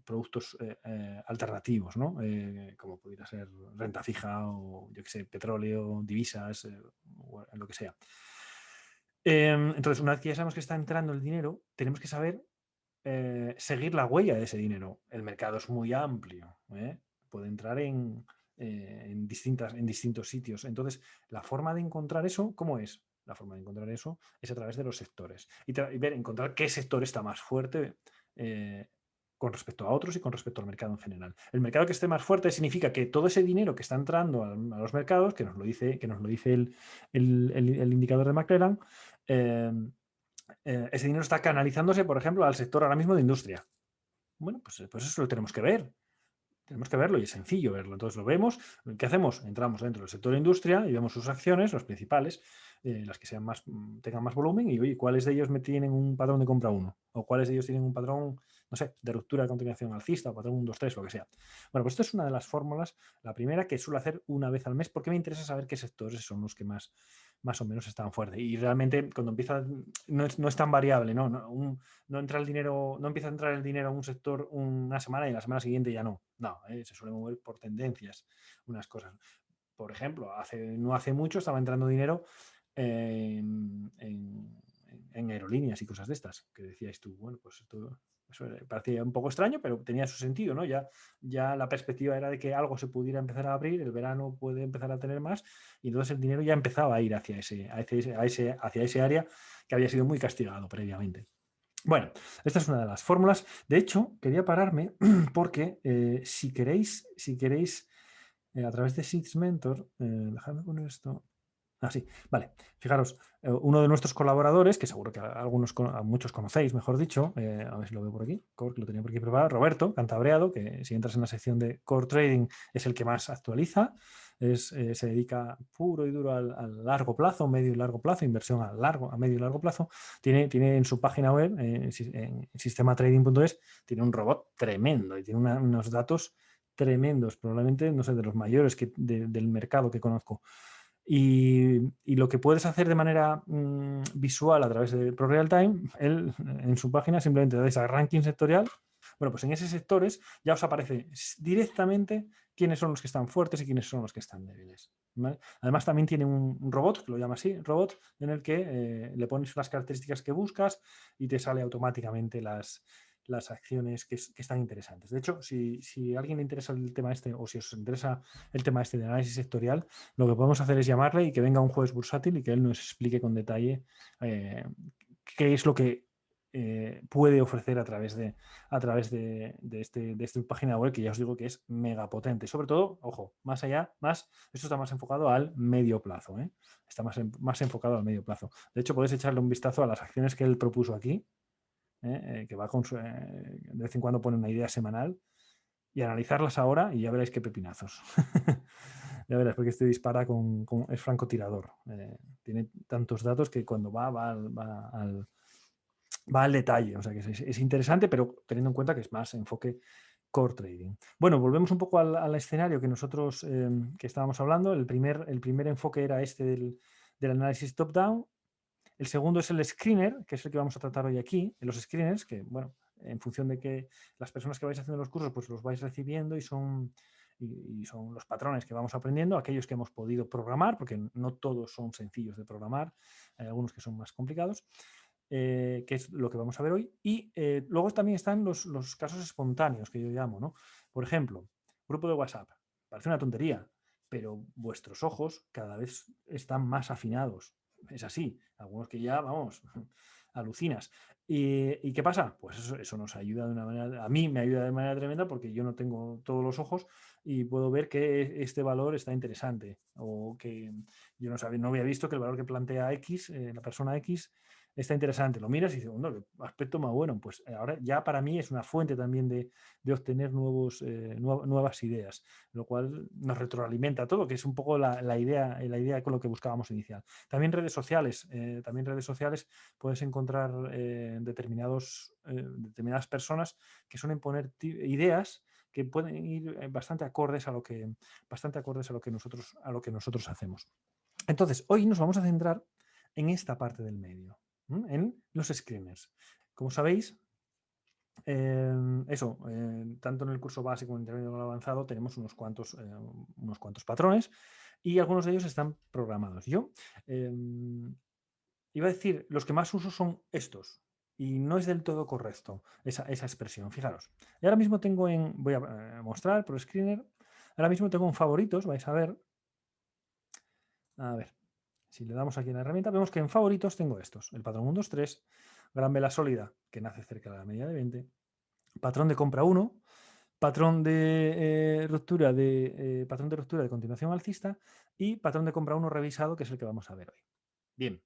productos alternativos, ¿no? Como pudiera ser renta fija o, yo qué sé, petróleo, divisas, o lo que sea. Entonces, una vez que ya sabemos que está entrando el dinero, tenemos que saber seguir la huella de ese dinero. El mercado es muy amplio, ¿eh? Puede entrar en distintos sitios. Entonces, la forma de encontrar eso, ¿cómo es? La forma de encontrar eso es a través de los sectores y encontrar qué sector está más fuerte con respecto a otros y con respecto al mercado en general. El mercado que esté más fuerte significa que todo ese dinero que está entrando a los mercados, que nos lo dice el indicador de McClellan, ese dinero está canalizándose, por ejemplo, al sector ahora mismo de industria. Bueno, pues eso lo tenemos que ver. Tenemos que verlo y es sencillo verlo. Entonces lo vemos. ¿Qué hacemos? Entramos dentro del sector de industria y vemos sus acciones, los principales, las que tengan más volumen y, oye, ¿cuáles de ellos me tienen un patrón de compra 1? ¿O cuáles de ellos tienen un patrón, no sé, de ruptura de continuación alcista o patrón 1, 2, 3, lo que sea? Bueno, pues esto es una de las fórmulas, la primera que suelo hacer una vez al mes porque me interesa saber qué sectores son los que más o menos están fuertes. Y realmente cuando empieza, no es tan variable, ¿no? No empieza a entrar el dinero en un sector una semana y la semana siguiente ya no. No, se suele mover por tendencias unas cosas. Por ejemplo, no hace mucho estaba entrando dinero en aerolíneas y cosas de estas, que decíais tú, bueno, pues esto eso parecía un poco extraño, pero tenía su sentido, ¿no? Ya la perspectiva era de que algo se pudiera empezar a abrir, el verano puede empezar a tener más, y entonces el dinero ya empezaba a ir hacia ese área que había sido muy castigado previamente. Bueno, esta es una de las fórmulas. De hecho, quería pararme porque si queréis a través de Six Mentor, dejadme poner esto. Ah, sí, vale. Fijaros, uno de nuestros colaboradores, que seguro que a muchos conocéis, mejor dicho, a ver si lo veo por aquí, que lo tenía por aquí preparado, Roberto Cantabreado, que si entras en la sección de Core Trading es el que más actualiza, se dedica puro y duro al largo plazo, medio y largo plazo, inversión a medio y largo plazo. Tiene en su página web, en sistematrading.es, tiene un robot tremendo y tiene unos datos tremendos, probablemente, no sé, de los mayores del mercado que conozco. Y lo que puedes hacer de manera visual a través de ProRealTime, él en su página simplemente dais a ranking sectorial. Bueno, pues en esos sectores ya os aparece directamente quiénes son los que están fuertes y quiénes son los que están débiles. ¿Vale? Además, también tiene un robot, que lo llama así, robot, en el que le pones las características que buscas y te sale automáticamente las acciones que están interesantes. De hecho, si a alguien le interesa el tema este o si os interesa el tema este de análisis sectorial, lo que podemos hacer es llamarle y que venga un jueves bursátil y que él nos explique con detalle qué es lo que puede ofrecer a través de esta página web, que ya os digo que es mega potente. Sobre todo, ojo, esto está más enfocado al medio plazo, ¿eh? Está más enfocado al medio plazo. De hecho, podéis echarle un vistazo a las acciones que él propuso aquí, que va de vez en cuando pone una idea semanal, y analizarlas ahora y ya veréis qué pepinazos. Ya verás, porque este dispara es francotirador. Tiene tantos datos que cuando va al detalle. O sea que es interesante, pero teniendo en cuenta que es más enfoque core trading. Bueno, volvemos un poco al escenario que nosotros que estábamos hablando. El primer enfoque era este del análisis top-down. El segundo es el screener, que es el que vamos a tratar hoy aquí. Los screeners, que, bueno, en función de que las personas que vais haciendo los cursos, pues los vais recibiendo y son los patrones que vamos aprendiendo, aquellos que hemos podido programar, porque no todos son sencillos de programar, hay algunos que son más complicados, que es lo que vamos a ver hoy. Y luego también están los casos espontáneos, que yo llamo, ¿no? Por ejemplo, grupo de WhatsApp. Parece una tontería, pero vuestros ojos cada vez están más afinados. Es así. Algunos que ya, vamos, alucinas. ¿Y qué pasa? Pues eso nos ayuda de una manera, a mí me ayuda de manera tremenda porque yo no tengo todos los ojos y puedo ver que este valor está interesante o que yo no había visto que el valor que plantea X, la persona X, está interesante. Lo miras y dices, bueno, qué aspecto más bueno. Pues ahora ya para mí es una fuente también de obtener nuevas ideas, lo cual nos retroalimenta todo, que es un poco la idea con lo que buscábamos inicial. También redes sociales puedes encontrar determinadas personas que suelen poner ideas que pueden ir bastante acordes a lo que nosotros hacemos. Entonces, hoy nos vamos a centrar en esta parte del medio, en los screeners. Como sabéis, tanto en el curso básico como en el intermedio avanzado tenemos unos cuantos patrones y algunos de ellos están programados. Yo iba a decir, los que más uso son estos y no es del todo correcto esa expresión. Fijaros, y ahora mismo voy a mostrar por screener, ahora mismo tengo en favoritos, vais a ver, si le damos aquí en la herramienta, vemos que en favoritos tengo estos, el patrón 1, 2, 3, gran vela sólida, que nace cerca de la media de 20, patrón de compra 1, patrón de ruptura de continuación alcista y patrón de compra 1 revisado, que es el que vamos a ver hoy. Bien.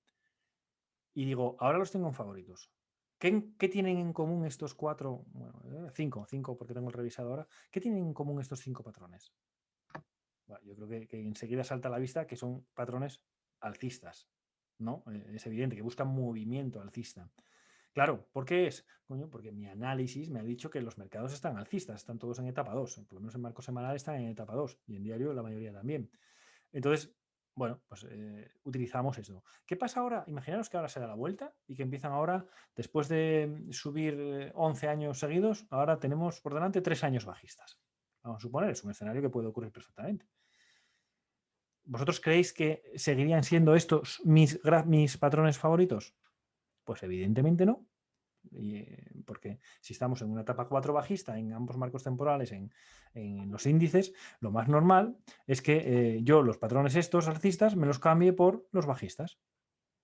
Y digo, ahora los tengo en favoritos. ¿Qué tienen en común estos cuatro? Bueno, cinco porque tengo el revisado ahora. ¿Qué tienen en común estos 5 patrones? Bueno, yo creo que enseguida salta a la vista que son patrones alcistas, ¿no? Es evidente que buscan movimiento alcista. Claro, ¿por qué es? Coño, porque mi análisis me ha dicho que los mercados están alcistas, están todos en etapa 2, por lo menos en marco semanal están en etapa 2 y en diario la mayoría también. Entonces, bueno, pues utilizamos eso. ¿Qué pasa ahora? Imaginaros que ahora se da la vuelta y que empiezan ahora, después de subir 11 años seguidos, ahora tenemos por delante 3 años bajistas. Vamos a suponer, es un escenario que puede ocurrir perfectamente. ¿Vosotros creéis que seguirían siendo estos mis patrones favoritos? Pues evidentemente no. Porque si estamos en una etapa 4 bajista en ambos marcos temporales, en los índices, lo más normal es que yo los patrones estos alcistas me los cambie por los bajistas.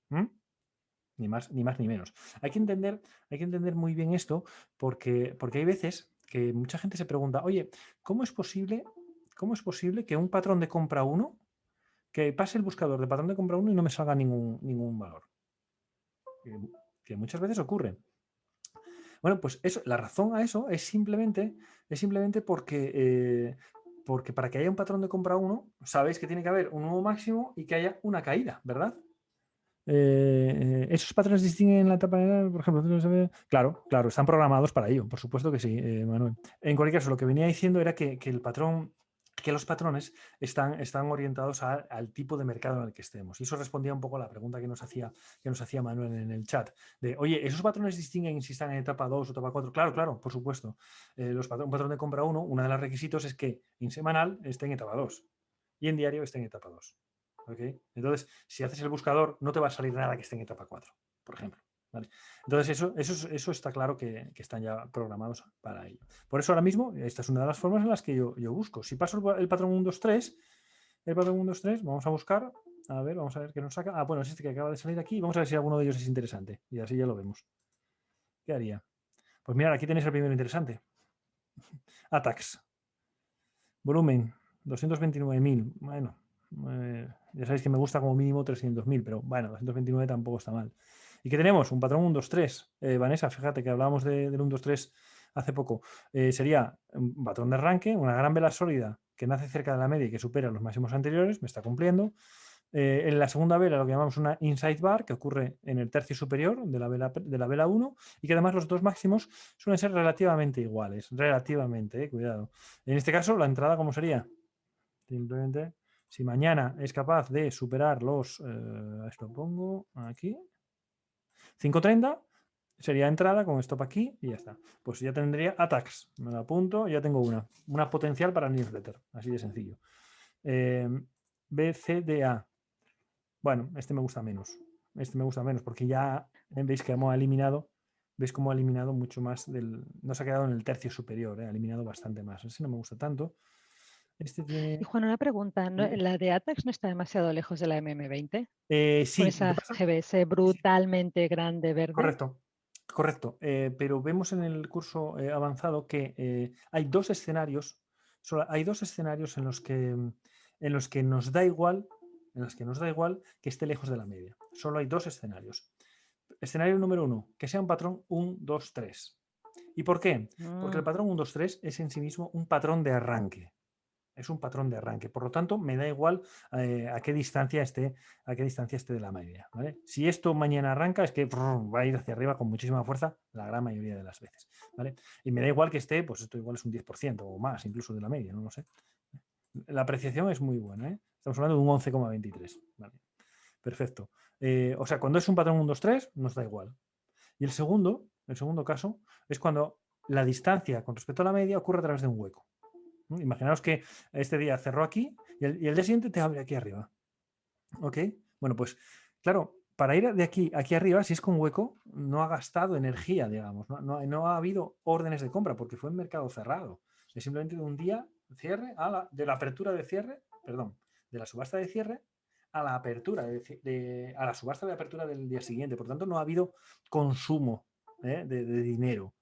Ni más ni menos. Hay que entender muy bien esto porque hay veces que mucha gente se pregunta, oye, ¿cómo es posible que un patrón de compra 1, que pase el buscador de patrón de compra 1 y no me salga ningún valor? Que muchas veces ocurre. Bueno, pues la razón a eso es simplemente porque para que haya un patrón de compra 1, sabéis que tiene que haber un nuevo máximo y que haya una caída, ¿verdad? ¿Esos patrones distinguen en la etapa de, por ejemplo? Claro, están programados para ello, por supuesto que sí, Manuel. En cualquier caso, lo que venía diciendo era que los patrones están orientados al tipo de mercado en el que estemos. Y eso respondía un poco a la pregunta que nos hacía Manuel en el chat. De, oye, ¿esos patrones distinguen si están en etapa 2 o etapa 4? Claro, por supuesto. Un patrón de compra 1, uno de los requisitos es que en semanal esté en etapa 2 y en diario esté en etapa 2. ¿Okay? Entonces, si haces el buscador, no te va a salir nada que esté en etapa 4, por ejemplo. ¿Vale? Entonces, eso está claro que están ya programados para ello. Por eso ahora mismo, esta es una de las formas en las que yo busco. Si paso el patrón 1, 2, 3, vamos a buscar, vamos a ver qué nos saca. Bueno, es este que acaba de salir aquí. Vamos a ver si alguno de ellos es interesante. Y así ya lo vemos. ¿Qué haría? Pues mirad, aquí tenéis el primero interesante. ATAX. Volumen, 229.000. Bueno, ya sabéis que me gusta como mínimo 300.000, pero bueno, 229 tampoco está mal. ¿Y qué tenemos? Un patrón 1, 2, 3. Vanessa, fíjate que hablábamos del 1, 2, 3 hace poco. Sería un patrón de arranque, una gran vela sólida que nace cerca de la media y que supera los máximos anteriores, me está cumpliendo. En la segunda vela lo que llamamos una inside bar, que ocurre en el tercio superior de la vela 1 y que además los dos máximos suelen ser relativamente iguales. Relativamente, cuidado. En este caso, la entrada, ¿cómo sería? Simplemente, si mañana es capaz de superar esto pongo aquí, 5.30, sería entrada con stop aquí y ya está. Pues ya tendría ATAX, me lo apunto, ya tengo una potencial para newsletter, así de sencillo. BCDA. Bueno, este me gusta menos. Porque ya veis que hemos eliminado, cómo ha eliminado mucho más no se ha quedado en el tercio superior, ha eliminado bastante más. Ese no me gusta tanto. Este Y tiene... Juan, una pregunta, Dime. ¿la de ATAX no está demasiado lejos de la MM20? Con Sí, lo que esa pasa... GBS Sí, sí, brutalmente grande verde. correcto, correcto. Pero vemos en el curso avanzado que hay dos escenarios, solo hay dos escenarios en los que nos da igual, en los que nos da igual que esté lejos de la media. Solo hay dos escenarios. Escenario número uno, que sea un patrón 1, 2, 3. ¿Y por qué? Porque el Mm, patrón 1, 2, 3 es en sí mismo un patrón de arranque. Es un patrón de arranque. Por lo tanto, me da igual a qué distancia esté de la media. ¿Vale? Si esto mañana arranca, es que va a ir hacia arriba con muchísima fuerza la gran mayoría de las veces. ¿Vale? Y me da igual que esté, pues esto igual es un 10% o más, incluso de la media, no lo sé. La apreciación es muy buena. ¿eh? Estamos hablando de un 11,23. ¿Vale? Perfecto. O sea, cuando es un patrón 1, 2, 3, nos da igual. Y el segundo caso, es cuando la distancia con respecto a la media ocurre a través de un hueco. Imaginaos que este día cerró aquí y el día siguiente te abre aquí arriba. ¿Ok? Bueno, pues claro, para ir de aquí arriba, si es con hueco, no ha gastado energía, digamos, no ha habido órdenes de compra porque fue en mercado cerrado. Es simplemente de un día cierre de la apertura de cierre, perdón, de la subasta de cierre a la apertura, a la subasta de apertura del día siguiente. Por tanto, no ha habido consumo de dinero.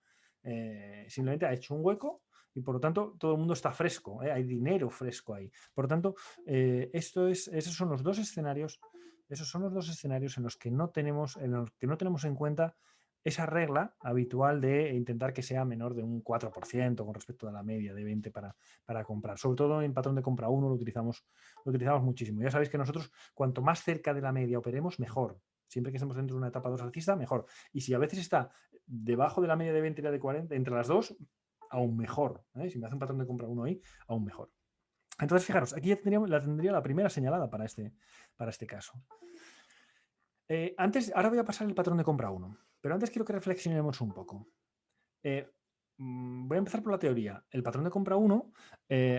Simplemente ha hecho un hueco y por lo tanto todo el mundo está fresco, hay dinero fresco ahí. Por lo tanto, esos son los dos escenarios, en los que no tenemos en cuenta esa regla habitual de intentar que sea menor de un 4% con respecto a la media de 20 para comprar. Sobre todo en patrón de compra 1 lo utilizamos muchísimo. Ya sabéis que nosotros cuanto más cerca de la media operemos, mejor. Siempre que estemos dentro de una etapa 2 alcista, mejor. Y si a veces está debajo de la media de 20 y la de 40, entre las dos, aún mejor. Si me hace un patrón de compra 1 ahí, aún mejor. Entonces, fijaros, aquí ya tendría la primera señalada para este caso. Ahora voy a pasar el patrón de compra 1, pero antes quiero que reflexionemos un poco. Voy a empezar por la teoría. El patrón de compra 1,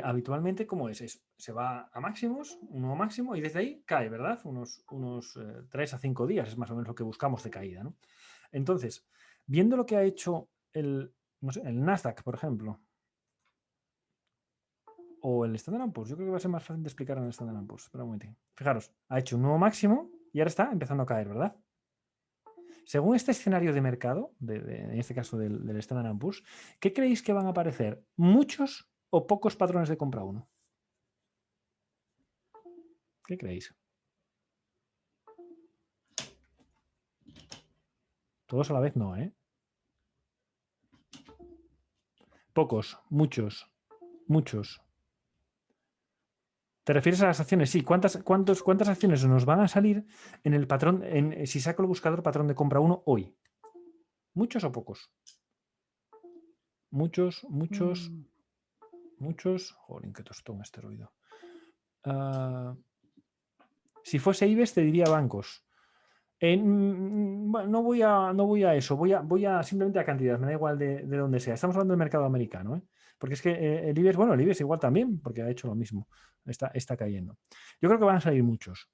habitualmente, ¿cómo es? Se va a máximos, un nuevo máximo, y desde ahí cae, ¿verdad? Unos 3 a 5 días es más o menos lo que buscamos de caída, ¿no? Entonces, viendo lo que ha hecho no sé, el Nasdaq, por ejemplo, o el Standard & Poor's. Yo creo que va a ser más fácil de explicar en el Standard & Poor's. Espera un momentito. Fijaros, ha hecho un nuevo máximo y ahora está empezando a caer, ¿verdad? Según este escenario de mercado, en este caso del Standard & Poor's, ¿qué creéis que van a aparecer? ¿Muchos o pocos patrones de compra 1? ¿Qué creéis? Todos a la vez no, ¿eh? Pocos, muchos, muchos. ¿Te refieres a las acciones? Sí. ¿Cuántas acciones nos van a salir en el patrón, si saco el buscador patrón de compra 1 hoy? ¿Muchos o pocos? Muchos, muchos, mm, muchos. Jolín, qué tostón este ruido. Si fuese IBEX, te diría bancos. Bueno, no voy a eso, voy a simplemente a cantidad, me da igual de dónde sea. Estamos hablando del mercado americano, ¿eh? Porque es que el IBEX, bueno, el IBEX igual también, porque ha hecho lo mismo, está cayendo. Yo creo que van a salir muchos.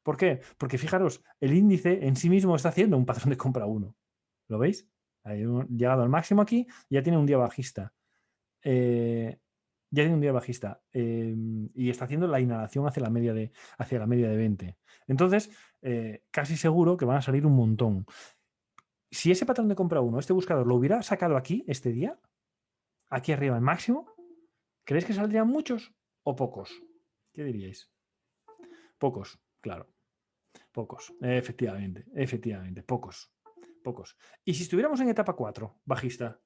¿Por qué? Porque fijaros, el índice en sí mismo está haciendo un patrón de compra 1. ¿Lo veis? Ha llegado al máximo aquí, ya tiene un día bajista. Ya tiene un día bajista y está haciendo la inhalación hacia la media de 20. Entonces, casi seguro que van a salir un montón. Si ese patrón de compra 1, este buscador, lo hubiera sacado aquí, este día, aquí arriba en máximo, ¿creéis que saldrían muchos o pocos? ¿Qué diríais? Pocos, claro, pocos. Efectivamente, pocos. Pocos. Y si estuviéramos en etapa 4, bajista,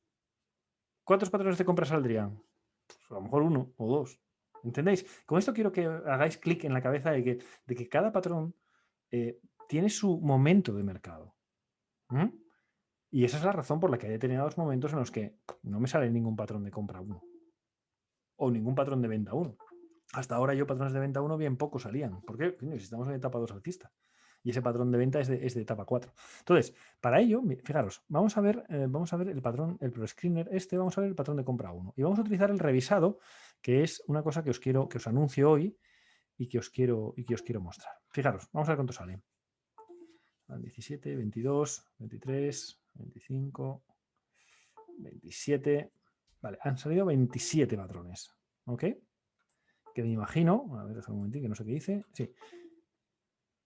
¿cuántos patrones de compra saldrían? Pues a lo mejor uno o dos. ¿Entendéis? Con esto quiero que hagáis clic en la cabeza de que cada patrón tiene su momento de mercado. ¿Mm? Y esa es la razón por la que hay determinados momentos en los que no me sale ningún patrón de compra 1 o ningún patrón de venta 1. Hasta ahora yo patrones de venta 1 bien poco salían. ¿Por qué? Coño, si estamos en etapa 2 alcista. Y ese patrón de venta es de etapa 4. Entonces, para ello, fijaros, vamos a ver el patrón, el ProScreener vamos a ver el patrón de compra 1. Y vamos a utilizar el revisado, que es una cosa que os anuncio hoy y que os quiero mostrar. Fijaros, vamos a ver cuánto sale. 17, 22, 23, 25, 27. Vale, han salido 27 patrones. ¿Ok? que me imagino, a ver, déjame un momentito, que no sé qué dice, sí,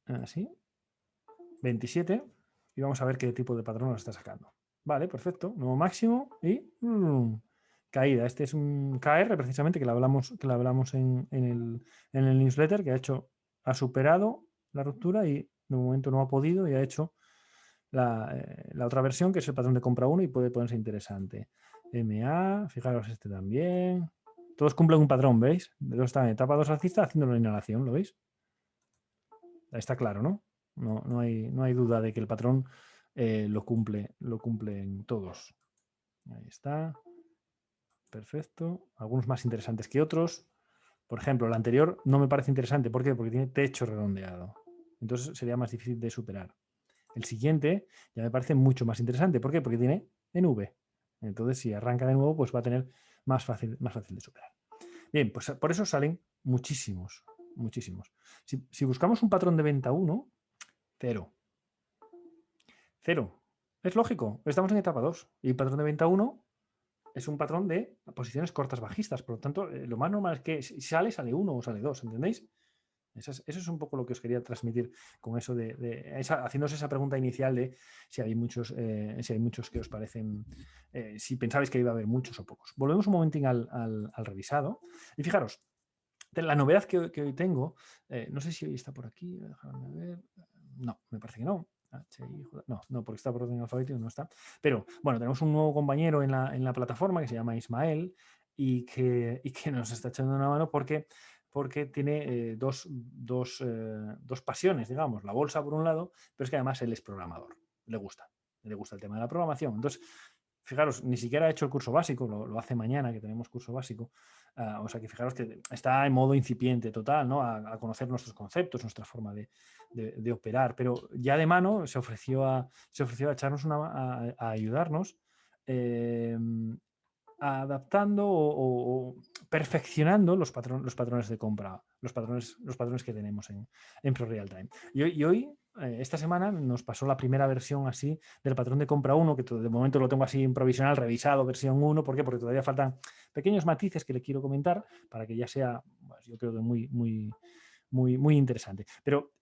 así, 27, y vamos a ver qué tipo de patrón nos está sacando. Vale, perfecto, nuevo máximo y caída. Este es un KR precisamente que le hablamos en el newsletter, que ha superado la ruptura y de momento no ha podido y ha hecho la otra versión, que es el patrón de compra 1 y puede ponerse interesante. MA, fijaros este también. Todos cumplen un patrón, ¿veis? De dos están en etapa 2 alcista haciendo una inhalación, ¿lo veis? Está claro, ¿no? No hay duda de que el patrón lo cumplen todos. Ahí está. Perfecto. Algunos más interesantes que otros. Por ejemplo, el anterior no me parece interesante. ¿Por qué? Porque tiene techo redondeado. Entonces sería más difícil de superar. El siguiente ya me parece mucho más interesante. ¿Por qué? Porque tiene en V. Entonces, si arranca de nuevo, pues va a tener más fácil de superar. Bien, pues por eso salen muchísimos, muchísimos. Si buscamos un patrón de venta 1, 0. 0. Es lógico, estamos en etapa 2 y el patrón de venta 1 es un patrón de posiciones cortas bajistas. Por lo tanto, lo más normal es que si sale 1 o sale 2, ¿entendéis? Eso es un poco lo que os quería transmitir con eso haciéndose esa pregunta inicial de si hay muchos que os parecen, si pensabais que iba a haber muchos o pocos. Volvemos un momentín al revisado y fijaros, la novedad que hoy tengo, no sé si hoy está por aquí, déjame ver, no, me parece que no. No, porque está por orden alfabético, no está. Pero bueno, tenemos un nuevo compañero en la plataforma que se llama Ismael y que nos está echando una mano porque tiene dos pasiones, digamos, la bolsa por un lado, pero es que además él es programador, le gusta el tema de la programación. Entonces, fijaros, ni siquiera ha hecho el curso básico, lo hace mañana, que tenemos curso básico. O sea que fijaros que está en modo incipiente total, ¿no? A conocer nuestros conceptos, nuestra forma de operar, pero ya de mano se ofreció a echarnos a ayudarnos. Adaptando o perfeccionando los patrones de compra, los patrones que tenemos en ProRealTime. Y hoy, esta semana, nos pasó la primera versión así del patrón de compra 1, que de momento lo tengo así en provisional, revisado, versión 1. ¿Por qué? Porque todavía faltan pequeños matices que le quiero comentar para que ya sea, pues, yo creo que muy interesante. Pero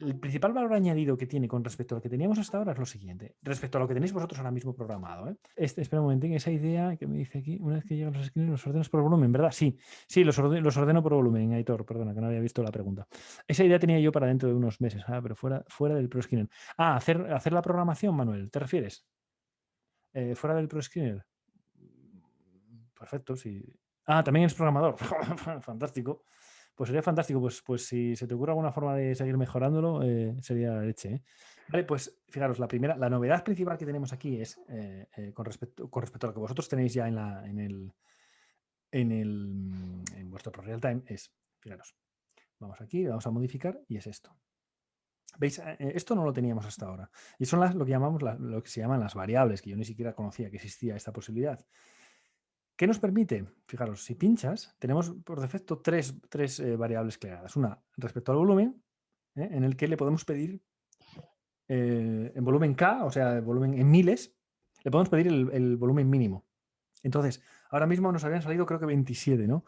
el principal valor añadido que tiene con respecto a lo que teníamos hasta ahora es lo siguiente, respecto a lo que tenéis vosotros ahora mismo programado. Espera un momento, esa idea que me dice aquí, una vez que llegan los screens, los ordenas por volumen, ¿verdad? Sí, los ordeno por volumen, Aitor, perdona, que no había visto la pregunta. Esa idea tenía yo para dentro de unos meses, pero fuera del ProScreener. Hacer la programación, Manuel, ¿te refieres? Fuera del ProScreener. Perfecto, sí. También es programador. Fantástico. Pues sería fantástico. Pues si se te ocurre alguna forma de seguir mejorándolo, sería la leche, ¿eh? Vale, pues fijaros, la novedad principal que tenemos aquí es con respecto a lo que vosotros tenéis ya en vuestro ProRealTime, fijaros, vamos aquí, vamos a modificar y es esto. ¿Veis? Esto no lo teníamos hasta ahora. Y son lo que llamamos lo que se llaman las variables, que yo ni siquiera conocía que existía esta posibilidad. ¿Qué nos permite? Fijaros, si pinchas, tenemos por defecto tres variables creadas. Una respecto al volumen, en el que le podemos pedir en volumen K, o sea, el volumen en miles, le podemos pedir el volumen mínimo. Entonces, ahora mismo nos habían salido creo que 27, ¿no?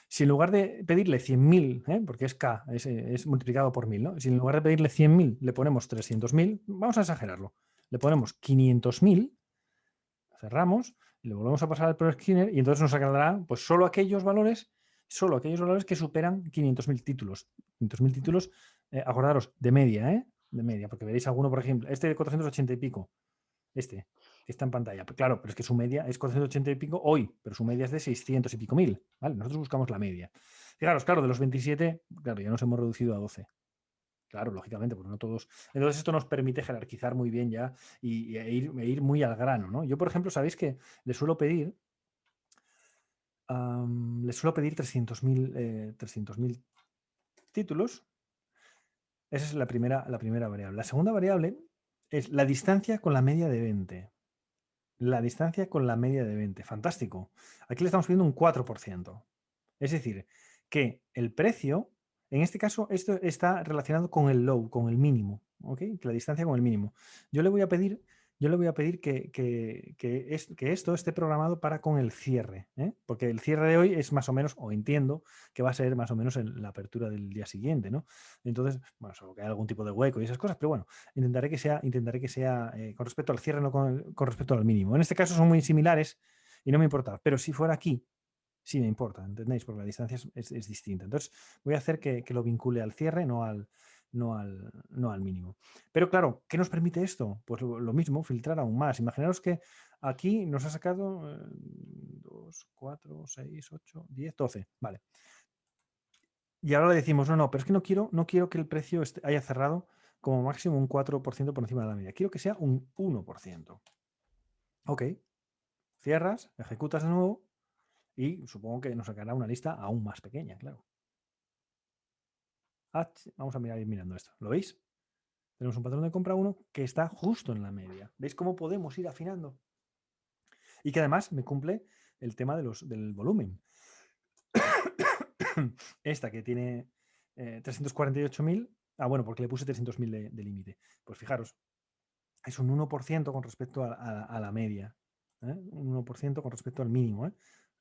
Si en lugar de pedirle 100.000, porque es K, es multiplicado por 1000, ¿no? Si en lugar de pedirle 100.000 le ponemos 300.000, vamos a exagerarlo, le ponemos 500.000, cerramos, y le volvemos a pasar al ProScreener y entonces nos sacará pues solo aquellos valores que superan 500.000 títulos. 500.000 títulos, acordaros, de media, de media, porque veréis alguno, por ejemplo, este de 480 y pico, que está en pantalla. Claro, pero es que su media es 480 y pico hoy, pero su media es de 600 y pico mil, ¿vale? Nosotros buscamos la media. Fijaros, claro, de los 27, claro, ya nos hemos reducido a 12. Claro, lógicamente, porque no todos. Entonces, esto nos permite jerarquizar muy bien ya ir muy al grano, ¿no? Yo, por ejemplo, sabéis que le suelo pedir 300.000 títulos. Esa es la primera variable. La segunda variable es la distancia con la media de 20. La distancia con la media de 20. Fantástico. Aquí le estamos pidiendo un 4%. Es decir, que el precio, en este caso, esto está relacionado con el low, con el mínimo, ¿ok? Que la distancia con el mínimo. Yo le voy a pedir yo le voy a pedir que esto esté programado para con el cierre, ¿eh? Porque el cierre de hoy es más o menos, o entiendo que va a ser más o menos en la apertura del día siguiente, ¿no? Entonces, bueno, solo que hay algún tipo de hueco y esas cosas, pero bueno, intentaré que sea con respecto al cierre, no con respecto al mínimo. En este caso son muy similares y no me importa, pero si fuera aquí, sí me importa, ¿entendéis? Porque la distancia es distinta. Entonces, voy a hacer que lo vincule al cierre, no al mínimo. Pero claro, ¿qué nos permite esto? Pues lo mismo, filtrar aún más. Imaginaos que aquí nos ha sacado 2, 4, 6, 8, 10, 12. Vale. Y ahora le decimos, no, pero es que no quiero que el precio haya cerrado como máximo un 4% por encima de la media. Quiero que sea un 1%. Ok. Cierras, ejecutas de nuevo y supongo que nos sacará una lista aún más pequeña, claro. Vamos a ir mirando esto. ¿Lo veis? Tenemos un patrón de compra 1 que está justo en la media. ¿Veis cómo podemos ir afinando? Y que además me cumple el tema del volumen. Esta que tiene 348.000. Bueno, porque le puse 300.000 de límite. Pues fijaros, es un 1% con respecto a la media. Un 1% con respecto al mínimo.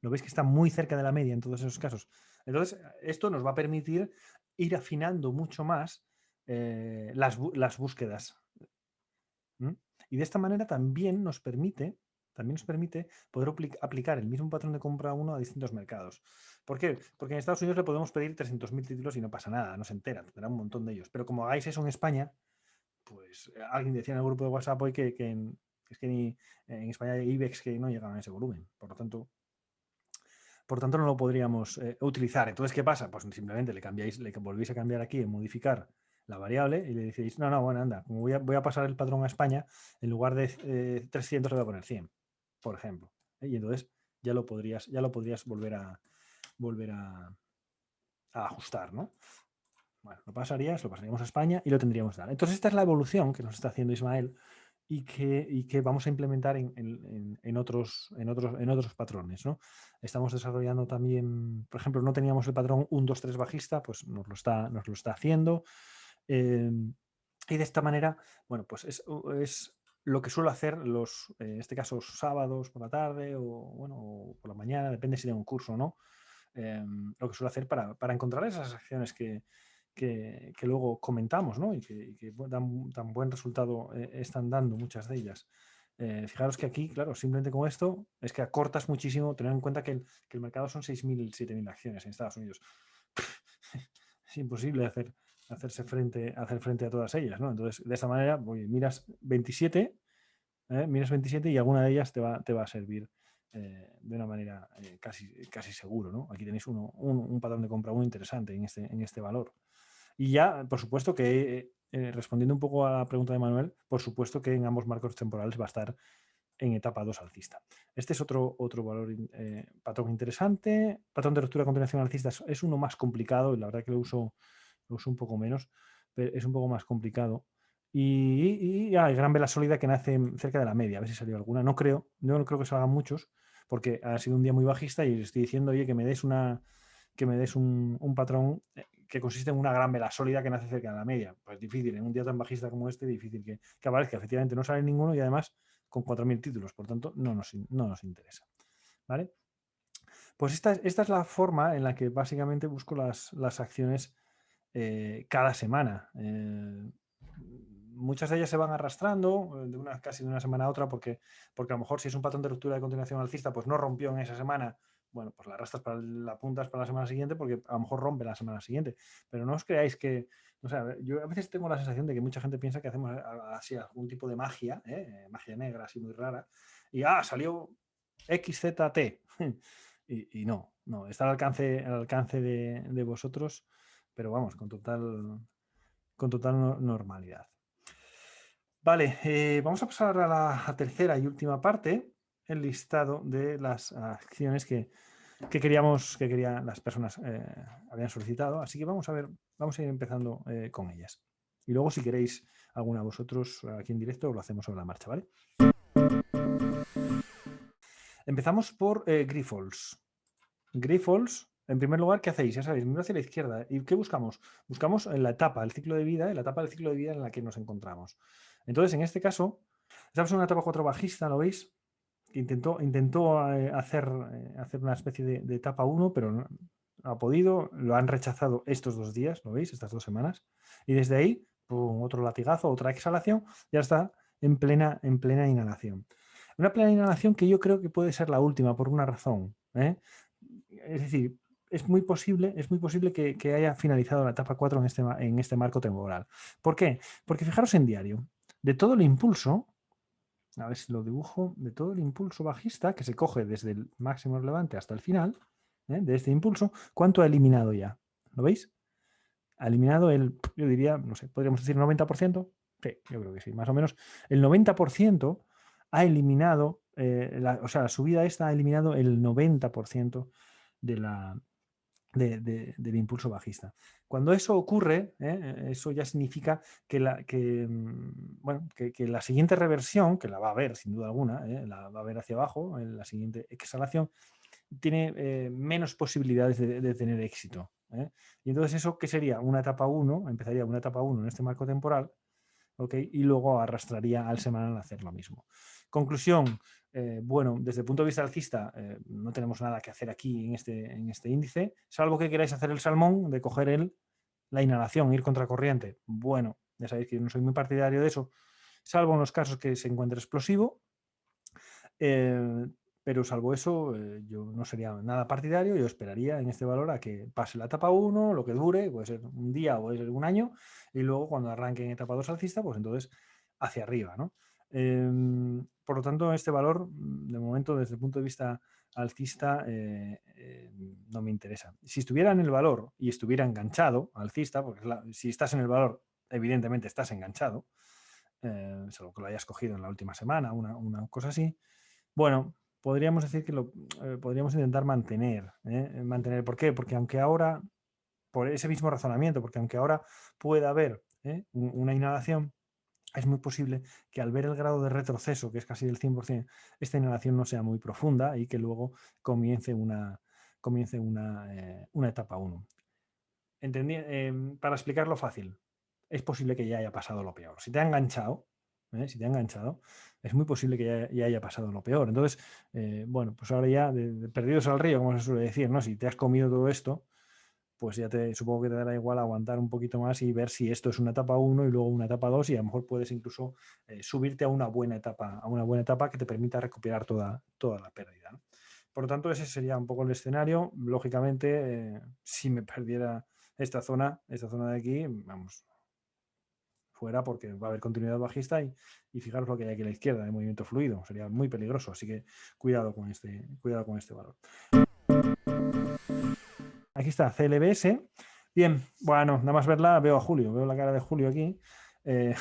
Lo veis que está muy cerca de la media en todos esos casos. Entonces, esto nos va a permitir ir afinando mucho más las búsquedas. Y de esta manera también nos permite poder aplicar el mismo patrón de compra 1 a distintos mercados. ¿Por qué? Porque en Estados Unidos le podemos pedir 300.000 títulos y no pasa nada, no se entera, tendrá un montón de ellos. Pero como hagáis eso en España, pues alguien decía en el grupo de WhatsApp hoy que es que en España hay IBEX que no llegan a ese volumen. Por lo tanto, no lo podríamos utilizar. Entonces, ¿qué pasa? Pues simplemente le volvéis a cambiar aquí, en modificar la variable y le decís, no, bueno, anda, como voy a pasar el patrón a España, en lugar de 300 le voy a poner 100, por ejemplo. Y entonces ya lo podrías volver a ajustar, ¿no? Bueno, lo pasaríamos a España y lo tendríamos que dar. Entonces, esta es la evolución que nos está haciendo Ismael y que vamos a implementar en otros patrones, ¿no? Estamos desarrollando también, por ejemplo, no teníamos el patrón 1, 2, 3 bajista, pues nos lo está haciendo. Y de esta manera, bueno, pues es lo que suelo hacer en este caso, sábados por la tarde o por la mañana, depende si tengo un curso o no. Lo que suelo hacer para encontrar esas acciones que luego comentamos, ¿no? Y que tan buen resultado están dando muchas de ellas. Fijaros que aquí, claro, simplemente con esto es que acortas muchísimo, tener en cuenta que el mercado son 6.000, 7.000 acciones en Estados Unidos. Es imposible hacer frente a todas ellas, ¿no? Entonces, de esta manera, miras 27, y alguna de ellas te va a servir de una manera casi seguro, ¿no? Aquí tenéis un patrón de compra muy interesante en este valor. Y ya, por supuesto que, respondiendo un poco a la pregunta de Manuel, por supuesto que en ambos marcos temporales va a estar en etapa 2 alcista. Este es otro valor, patrón interesante. Patrón de ruptura a continuación alcista es uno más complicado y la verdad que lo uso un poco menos, pero es un poco más complicado. Y hay gran vela sólida que nace cerca de la media. A ver si salió alguna. No creo que salgan muchos porque ha sido un día muy bajista y estoy diciendo, oye, que me des un patrón que consiste en una gran vela sólida que nace cerca de la media. Pues difícil, en un día tan bajista como este, difícil que aparezca. Efectivamente no sale ninguno y además con 4.000 títulos, por tanto no nos interesa. ¿Vale? Pues esta es la forma en la que básicamente busco las acciones cada semana. Muchas de ellas se van arrastrando casi de una semana a otra porque a lo mejor si es un patrón de ruptura de continuación alcista, pues no rompió en esa semana. Bueno, pues la arrastras la apuntas para la semana siguiente porque a lo mejor rompe la semana siguiente. Pero no os creáis que, o sea, yo a veces tengo la sensación de que mucha gente piensa que hacemos así algún tipo de magia, magia negra así muy rara, y salió XZT. y no, está al alcance de vosotros, pero vamos, con total normalidad. Vale, vamos a pasar a la tercera y última parte, el listado de las acciones que querían las personas habían solicitado. Así que vamos a ir empezando con ellas. Y luego, si queréis alguna de vosotros aquí en directo, lo hacemos sobre la marcha, ¿vale? Empezamos por Grifols. Grifols, en primer lugar, ¿qué hacéis? Ya sabéis, miro hacia la izquierda. ¿Y qué buscamos? Buscamos en la etapa del ciclo de vida en la que nos encontramos. Entonces, en este caso, Estamos en una etapa 4 bajista, ¿lo veis? Intentó hacer una especie de etapa 1, pero no ha podido. Lo han rechazado estos 2 días, ¿lo veis? Estas 2 semanas. Y desde ahí, pum, otro latigazo, otra exhalación, ya está en plena inhalación. Una plena inhalación que yo creo que puede ser la última por una razón. Es decir, es muy posible que haya finalizado la etapa 4 en este marco temporal. ¿Por qué? Porque fijaros en diario, de todo el impulso, a ver si lo dibujo, de todo el impulso bajista que se coge desde el máximo relevante hasta el final, de este impulso, ¿cuánto ha eliminado ya? ¿Lo veis? Ha eliminado yo diría, no sé, podríamos decir 90%. Sí, yo creo que sí, más o menos. El 90% ha eliminado, o sea, la subida esta ha eliminado el 90% de del impulso bajista. Cuando eso ocurre, eso ya significa que la siguiente reversión, que la va a haber sin duda alguna, la va a haber hacia abajo, en la siguiente exhalación, tiene menos posibilidades de tener éxito. Y entonces eso, ¿qué sería? Una etapa 1, empezaría una etapa 1 en este marco temporal, ¿ok? Y luego arrastraría al semanal a hacer lo mismo. Conclusión, bueno, desde el punto de vista alcista, no tenemos nada que hacer aquí en este índice, salvo que queráis hacer el salmón de coger la inhalación, ir contracorriente. Bueno, ya sabéis que yo no soy muy partidario de eso, salvo en los casos que se encuentre explosivo. Pero salvo eso, yo no sería nada partidario, yo esperaría en este valor a que pase la etapa 1, lo que dure, puede ser un día o puede ser un año, y luego cuando arranque en etapa 2 alcista, pues entonces hacia arriba, ¿no? Por lo tanto, este valor, de momento, desde el punto de vista alcista, no me interesa. Si estuviera en el valor y estuviera enganchado alcista, porque si estás en el valor, evidentemente estás enganchado, salvo que lo hayas cogido en la última semana, una cosa así, bueno, podríamos decir que lo podríamos intentar mantener. ¿Por qué? Porque aunque ahora, por ese mismo razonamiento, porque aunque ahora pueda haber una inhalación, es muy posible que al ver el grado de retroceso, que es casi del 100%, esta inhalación no sea muy profunda y que luego comience una etapa 1. Para explicarlo fácil, es posible que ya haya pasado lo peor. Si te ha enganchado, es muy posible que ya haya pasado lo peor. Entonces, bueno, pues ahora ya, de perdidos al río, como se suele decir, ¿no? Si te has comido todo esto, pues ya supongo que te dará igual aguantar un poquito más y ver si esto es una etapa 1 y luego una etapa 2 y a lo mejor puedes incluso subirte a una buena etapa que te permita recuperar toda la pérdida, ¿no? Por lo tanto, ese sería un poco el escenario. Lógicamente, si me perdiera esta zona de aquí, vamos, fuera porque va a haber continuidad bajista y fijaros lo que hay aquí a la izquierda de movimiento fluido. Sería muy peligroso, así que cuidado con este valor. Aquí está, CLBS. Bien, bueno, nada más verla veo a Julio, veo la cara de Julio aquí. Eh,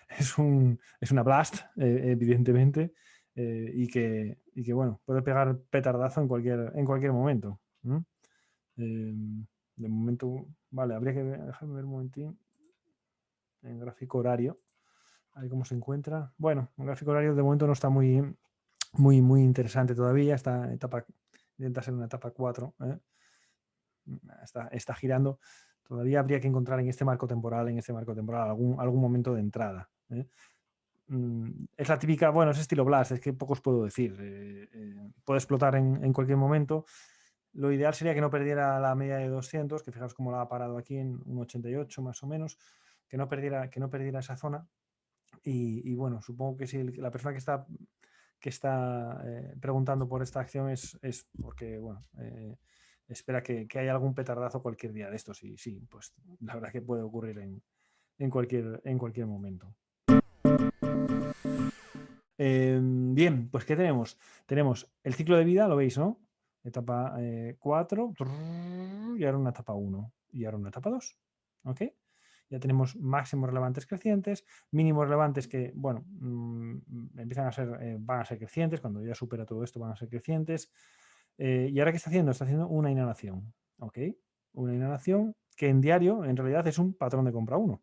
es una blast, evidentemente, y que, bueno, puede pegar petardazo en cualquier momento. Eh, de momento, vale, habría que dejarme ver un momentín en gráfico horario, a ver cómo se encuentra. Bueno, el gráfico horario de momento no está muy, muy, muy interesante todavía. Intenta ser una etapa 4. Está girando. Todavía habría que encontrar en este marco temporal algún momento de entrada. Es la típica, bueno, es estilo Blast, es que pocos puedo decir. Puede explotar en cualquier momento. Lo ideal sería que no perdiera la media de 200, que fijaos cómo la ha parado aquí en un 88 más o menos, que no perdiera esa zona. Y bueno, supongo que si la persona que está preguntando por esta acción es porque, bueno, espera que haya algún petardazo cualquier día de estos. Y sí, pues la verdad que puede ocurrir en cualquier momento. Bien, pues ¿qué tenemos? Tenemos el ciclo de vida, lo veis, ¿no? Etapa 4, y ahora una etapa 1, y ahora una etapa 2. ¿Ok? Ya tenemos máximos relevantes crecientes, mínimos relevantes que, bueno, van a ser crecientes, cuando ya supera todo esto van a ser crecientes. ¿Y ahora qué está haciendo? Está haciendo una inhalación. ¿Ok? Una inhalación que en diario en realidad es un patrón de compra 1.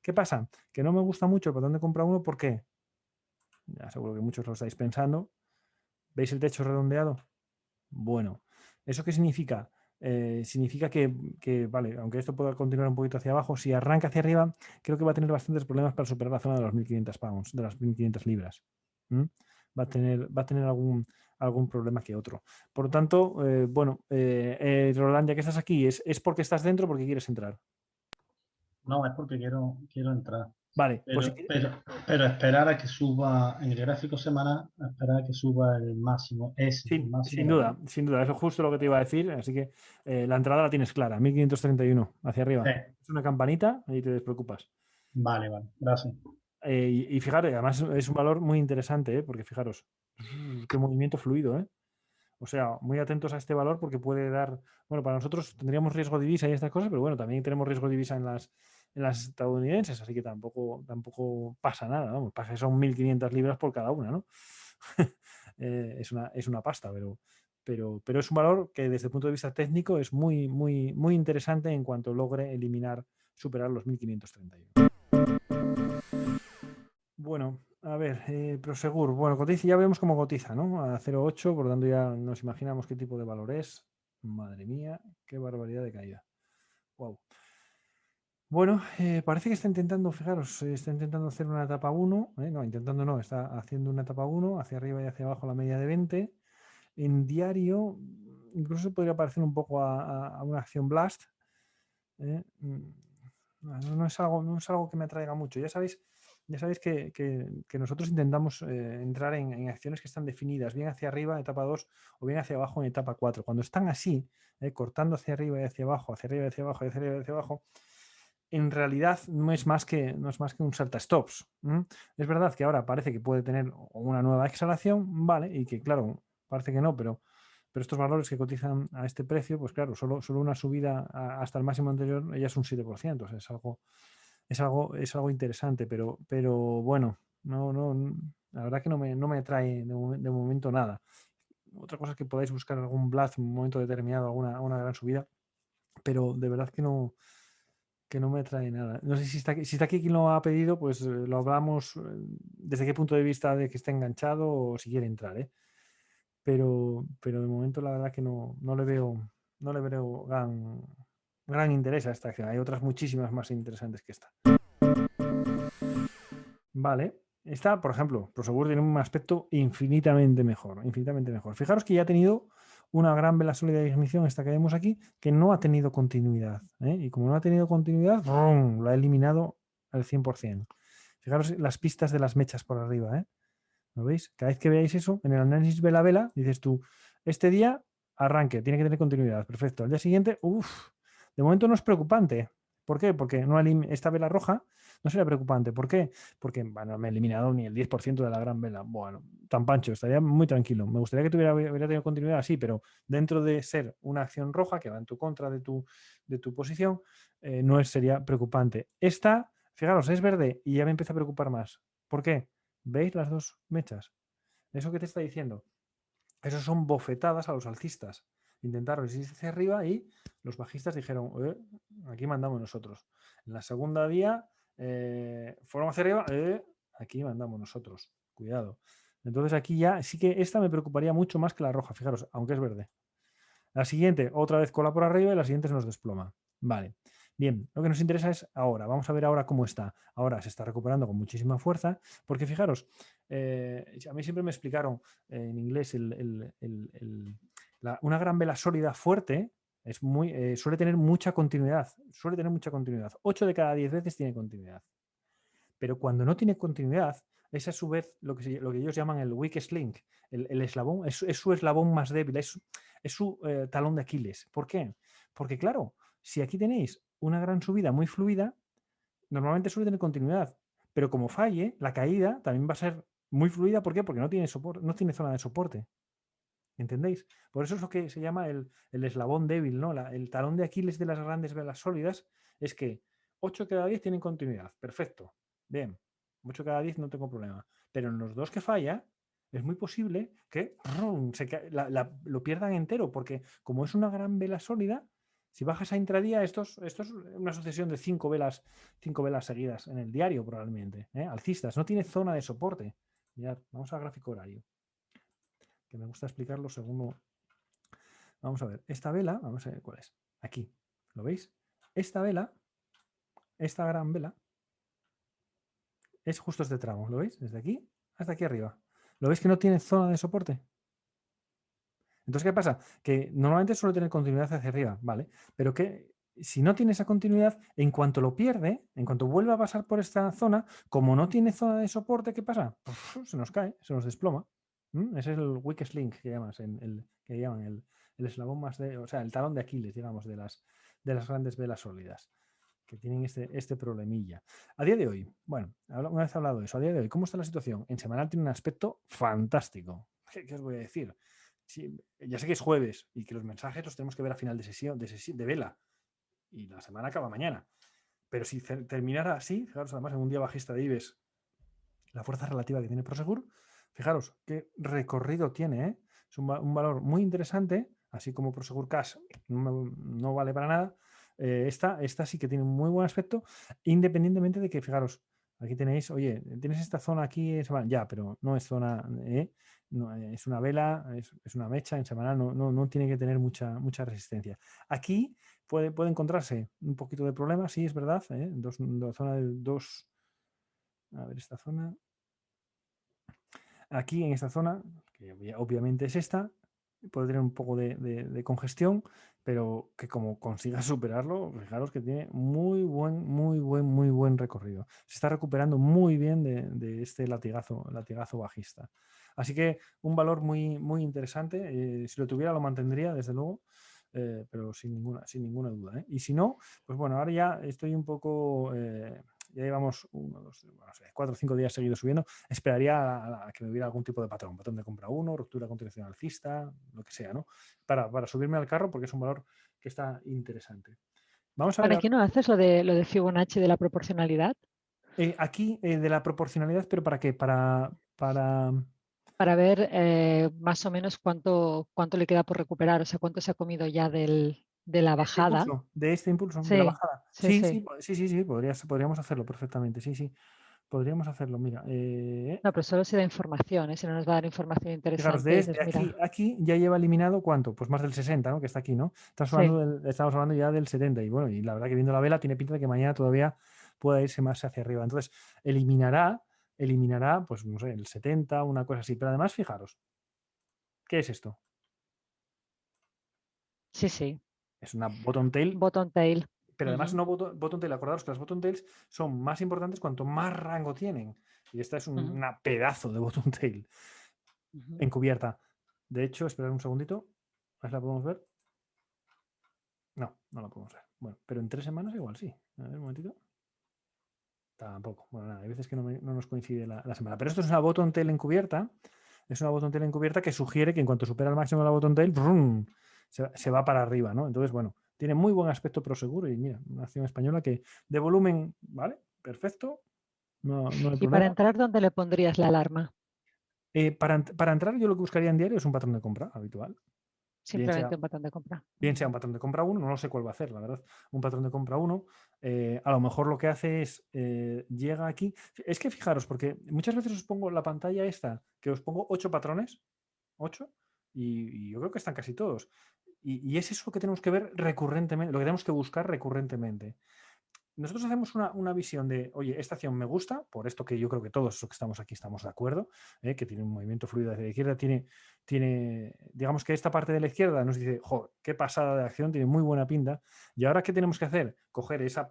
¿Qué pasa? Que no me gusta mucho el patrón de compra 1, ¿por qué? Ya seguro que muchos lo estáis pensando. ¿Veis el techo redondeado? Bueno, ¿eso qué significa? significa vale, aunque esto pueda continuar un poquito hacia abajo, si arranca hacia arriba, creo que va a tener bastantes problemas para superar la zona de los 1.500 pounds, de las 1.500 libras. ¿Mm? Va a tener algún problema que otro. Por lo tanto, bueno, Roland, ya que estás aquí, ¿es porque estás dentro o porque quieres entrar? No, es porque quiero entrar. Vale, pues si Pero, quieres. pero, pero esperar a que suba en el gráfico semanal, esperar a que suba el máximo, el máximo Sin de duda, aquí. sin duda, eso es justo lo que te iba a decir. Así que la entrada la tienes clara, 1.531 hacia Sí, arriba. Es una campanita y te despreocupas. vale, gracias. Y fijaros, además es un valor muy interesante, porque fijaros, qué movimiento fluido, ¿eh? O sea, muy atentos a este valor porque puede dar, bueno, para nosotros tendríamos riesgo de divisa y estas cosas, pero bueno, también tenemos riesgo de divisa en las estadounidenses, así que tampoco pasa nada, vamos, pasa que son 1.500 libras por cada una, ¿no? Es una pasta, pero es un valor que desde el punto de vista técnico es muy, muy, muy interesante en cuanto logre superar los 1.531. Bueno, a ver, Prosegur. Bueno, cotiza, ya vemos cómo cotiza, ¿no? A 0,8, por lo tanto ya nos imaginamos qué tipo de valor es. Madre mía, qué barbaridad de caída. Wow. Bueno, parece que está intentando, fijaros, está intentando hacer una etapa 1. No, intentando no, está haciendo una etapa 1, hacia arriba y hacia abajo la media de 20. En diario, incluso podría parecer un poco a una acción blast. ¿eh? No es algo que me atraiga mucho. Ya sabéis que nosotros intentamos entrar en acciones que están definidas, bien hacia arriba, etapa 2, o bien hacia abajo en etapa 4. Cuando están así, cortando hacia arriba y hacia abajo, hacia arriba y hacia abajo, hacia arriba y hacia abajo, en realidad no es más que un salta stops. Es verdad que ahora parece que puede tener una nueva exhalación, ¿vale? Y que, claro, parece que no, pero estos valores que cotizan a este precio, pues claro, solo una subida hasta el máximo anterior ya es un 7%. O sea, es algo interesante, pero bueno, la verdad que no me atrae de momento nada. Otra cosa es que podáis buscar algún blast en un momento determinado, una gran subida, pero de verdad que no me atrae nada. No sé si está aquí quien lo ha pedido, pues lo hablamos desde qué punto de vista de que esté enganchado o si quiere entrar, ¿eh? Pero de momento la verdad que no le veo gran interés a esta acción. Hay otras muchísimas más interesantes que esta. Vale. Esta, por ejemplo, Prosegur tiene un aspecto infinitamente mejor, infinitamente mejor. Fijaros que ya ha tenido una gran vela sólida de ignición, esta que vemos aquí, que no ha tenido continuidad. Y como no ha tenido continuidad, ¡rum!, lo ha eliminado al 100%. Fijaros las pistas de las mechas por arriba, ¿eh? ¿Lo veis? Cada vez que veáis eso, en el análisis vela-vela, dices tú, este día arranque, tiene que tener continuidad, perfecto. Al día siguiente, uff, de momento no es preocupante. ¿Por qué? Porque esta vela roja no sería preocupante. ¿Por qué? Porque, bueno, me he eliminado ni el 10% de la gran vela. Bueno, tan pancho, estaría muy tranquilo. Me gustaría que hubiera tenido continuidad así, pero dentro de ser una acción roja que va en tu contra de tu posición, no sería preocupante. Esta, fijaros, es verde y ya me empieza a preocupar más. ¿Por qué? ¿Veis las dos mechas? ¿Eso qué te está diciendo? Eso son bofetadas a los alcistas. Intentaron irse hacia arriba y los bajistas dijeron, aquí mandamos nosotros. En la segunda día fueron hacia arriba, aquí mandamos nosotros. Cuidado. Entonces aquí ya sí que esta me preocuparía mucho más que la roja, fijaros, aunque es verde. La siguiente, otra vez cola por arriba y la siguiente se nos desploma. Vale. Bien, lo que nos interesa es ahora. Vamos a ver ahora cómo está. Ahora se está recuperando con muchísima fuerza, porque fijaros, a mí siempre me explicaron en inglés una gran vela sólida fuerte suele tener mucha continuidad. Suele tener mucha continuidad. 8 de cada 10 veces tiene continuidad. Pero cuando no tiene continuidad, es a su vez lo que ellos llaman el weakest link, el eslabón, es su eslabón más débil, es su talón de Aquiles. ¿Por qué? Porque claro, si aquí tenéis una gran subida muy fluida, normalmente suele tener continuidad, pero como falle, la caída también va a ser muy fluida. ¿Por qué? Porque no tiene zona de soporte. ¿Entendéis? Por eso es lo que se llama el eslabón débil, ¿no? El talón de Aquiles de las grandes velas sólidas es que 8 cada 10 tienen continuidad. Perfecto. Bien. 8 cada 10 no tengo problema. Pero en los dos que falla, es muy posible que lo pierdan entero, porque como es una gran vela sólida, si bajas a intradía, esto es una sucesión de 5 velas seguidas en el diario, probablemente. Alcistas, no tiene zona de soporte. Mirad, vamos al gráfico horario, que me gusta explicarlo según Vamos a ver, esta vela, vamos a ver cuál es. Aquí, ¿lo veis? Esta vela, esta gran vela, es justo este tramo, ¿lo veis? Desde aquí hasta aquí arriba. ¿Lo veis que no tiene zona de soporte? Entonces, ¿qué pasa? Que normalmente suele tener continuidad hacia arriba, ¿vale? Pero que si no tiene esa continuidad, en cuanto lo pierde, en cuanto vuelve a pasar por esta zona, como no tiene zona de soporte, ¿qué pasa? Uf, se nos cae, se nos desploma. Ese es el weakest link que llaman el eslabón más de, o sea, el talón de Aquiles, digamos, de las grandes velas sólidas, que tienen este problemilla. A día de hoy, bueno, una vez hablado de eso, a día de hoy, ¿cómo está la situación? En semanal tiene un aspecto fantástico. ¿Qué os voy a decir? Sí, ya sé que es jueves y que los mensajes los tenemos que ver a final de sesión, de vela, y la semana acaba mañana. Pero si terminara así, fijaros, además en un día bajista de IBEX, la fuerza relativa que tiene Prosegur, fijaros qué recorrido tiene, ¿eh? Es un valor muy interesante, así como Prosegur Cash no vale para nada. Esta sí que tiene un muy buen aspecto, independientemente de que, fijaros, aquí tenéis, oye, tienes esta zona aquí, ya, pero no es zona, no, es una vela, es una mecha en semanal, no tiene que tener mucha resistencia. Aquí puede encontrarse un poquito de problema, sí, es verdad, zona de 2, a ver esta zona, aquí en esta zona, que obviamente es esta, puede tener un poco de congestión, pero que como consiga superarlo, fijaros que tiene muy buen recorrido. Se está recuperando muy bien de este latigazo bajista. Así que un valor muy interesante. Si lo tuviera lo mantendría, desde luego. Pero sin ninguna duda, ¿eh? Y si no, pues bueno, ahora ya estoy un poco, ya llevamos 4 o 5 días seguidos subiendo. Esperaría a que me hubiera algún tipo de patrón de compra 1, ruptura continuación alcista, lo que sea, ¿no? Para subirme al carro, porque es un valor que está interesante. Vamos a Bueno, ver aquí no haces lo de Fibonacci de la proporcionalidad aquí de la proporcionalidad, pero ¿para qué? para ver más o menos cuánto le queda por recuperar, o sea, cuánto se ha comido ya de la bajada. De este impulso, de la Sí, bajada. sí, Sí, sí. podríamos hacerlo perfectamente. Sí, podríamos hacerlo. Mira, No, pero solo si da información, ¿eh? Si no nos va a dar información fijaros, interesante, de dices, este mira, aquí ya lleva eliminado ¿cuánto? Pues más del 60, ¿no? Que está aquí, ¿no? sí. Estamos hablando ya del 70 y bueno, y la verdad que viendo la vela tiene pinta de que mañana todavía pueda irse más hacia arriba. Entonces, eliminará, pues no sé, el 70, una cosa así. Pero además, fijaros, ¿qué es esto? Sí, sí. Es una bottom tail, Bottom tail. pero además Ujú, no bottom tail. Acordaros que las bottom tails son más importantes cuanto más rango tienen. Y esta es ujú, una pedazo de bottom tail ujú. encubierta. De hecho, esperad un segundito. A ver si la podemos ver. No la podemos ver. Bueno, pero en 3 semanas igual sí. A ver, un momentito. Tampoco. Bueno, nada, hay veces que no nos coincide la semana. Pero esto es una bottom tail encubierta. Es una bottom tail encubierta que sugiere que en cuanto supera el máximo de la bottom tail, ¡brum!, se va para arriba, ¿no? Entonces, bueno, tiene muy buen aspecto Prosegur y mira, una acción española que de volumen, ¿vale? Perfecto, no hay Y para problema. entrar, ¿dónde le pondrías la alarma? Para entrar, yo lo que buscaría en diario es un patrón de compra habitual. Bien sea Simplemente un botón de compra. Bien sea un patrón de compra 1, no lo sé cuál va a hacer, la verdad. Un patrón de compra 1, a lo mejor lo que hace es, llega aquí. Es que fijaros, porque muchas veces os pongo la pantalla esta, que os pongo 8 patrones, 8, y yo creo que están casi todos. Y es eso lo que tenemos que ver recurrentemente, lo que tenemos que buscar recurrentemente. Nosotros hacemos una visión de, oye, esta acción me gusta, por esto que yo creo que todos los que estamos aquí estamos de acuerdo, que tiene un movimiento fluido hacia la izquierda, digamos que esta parte de la izquierda nos dice, jo, qué pasada de acción, tiene muy buena pinta. Y ahora, ¿qué tenemos que hacer? Coger esa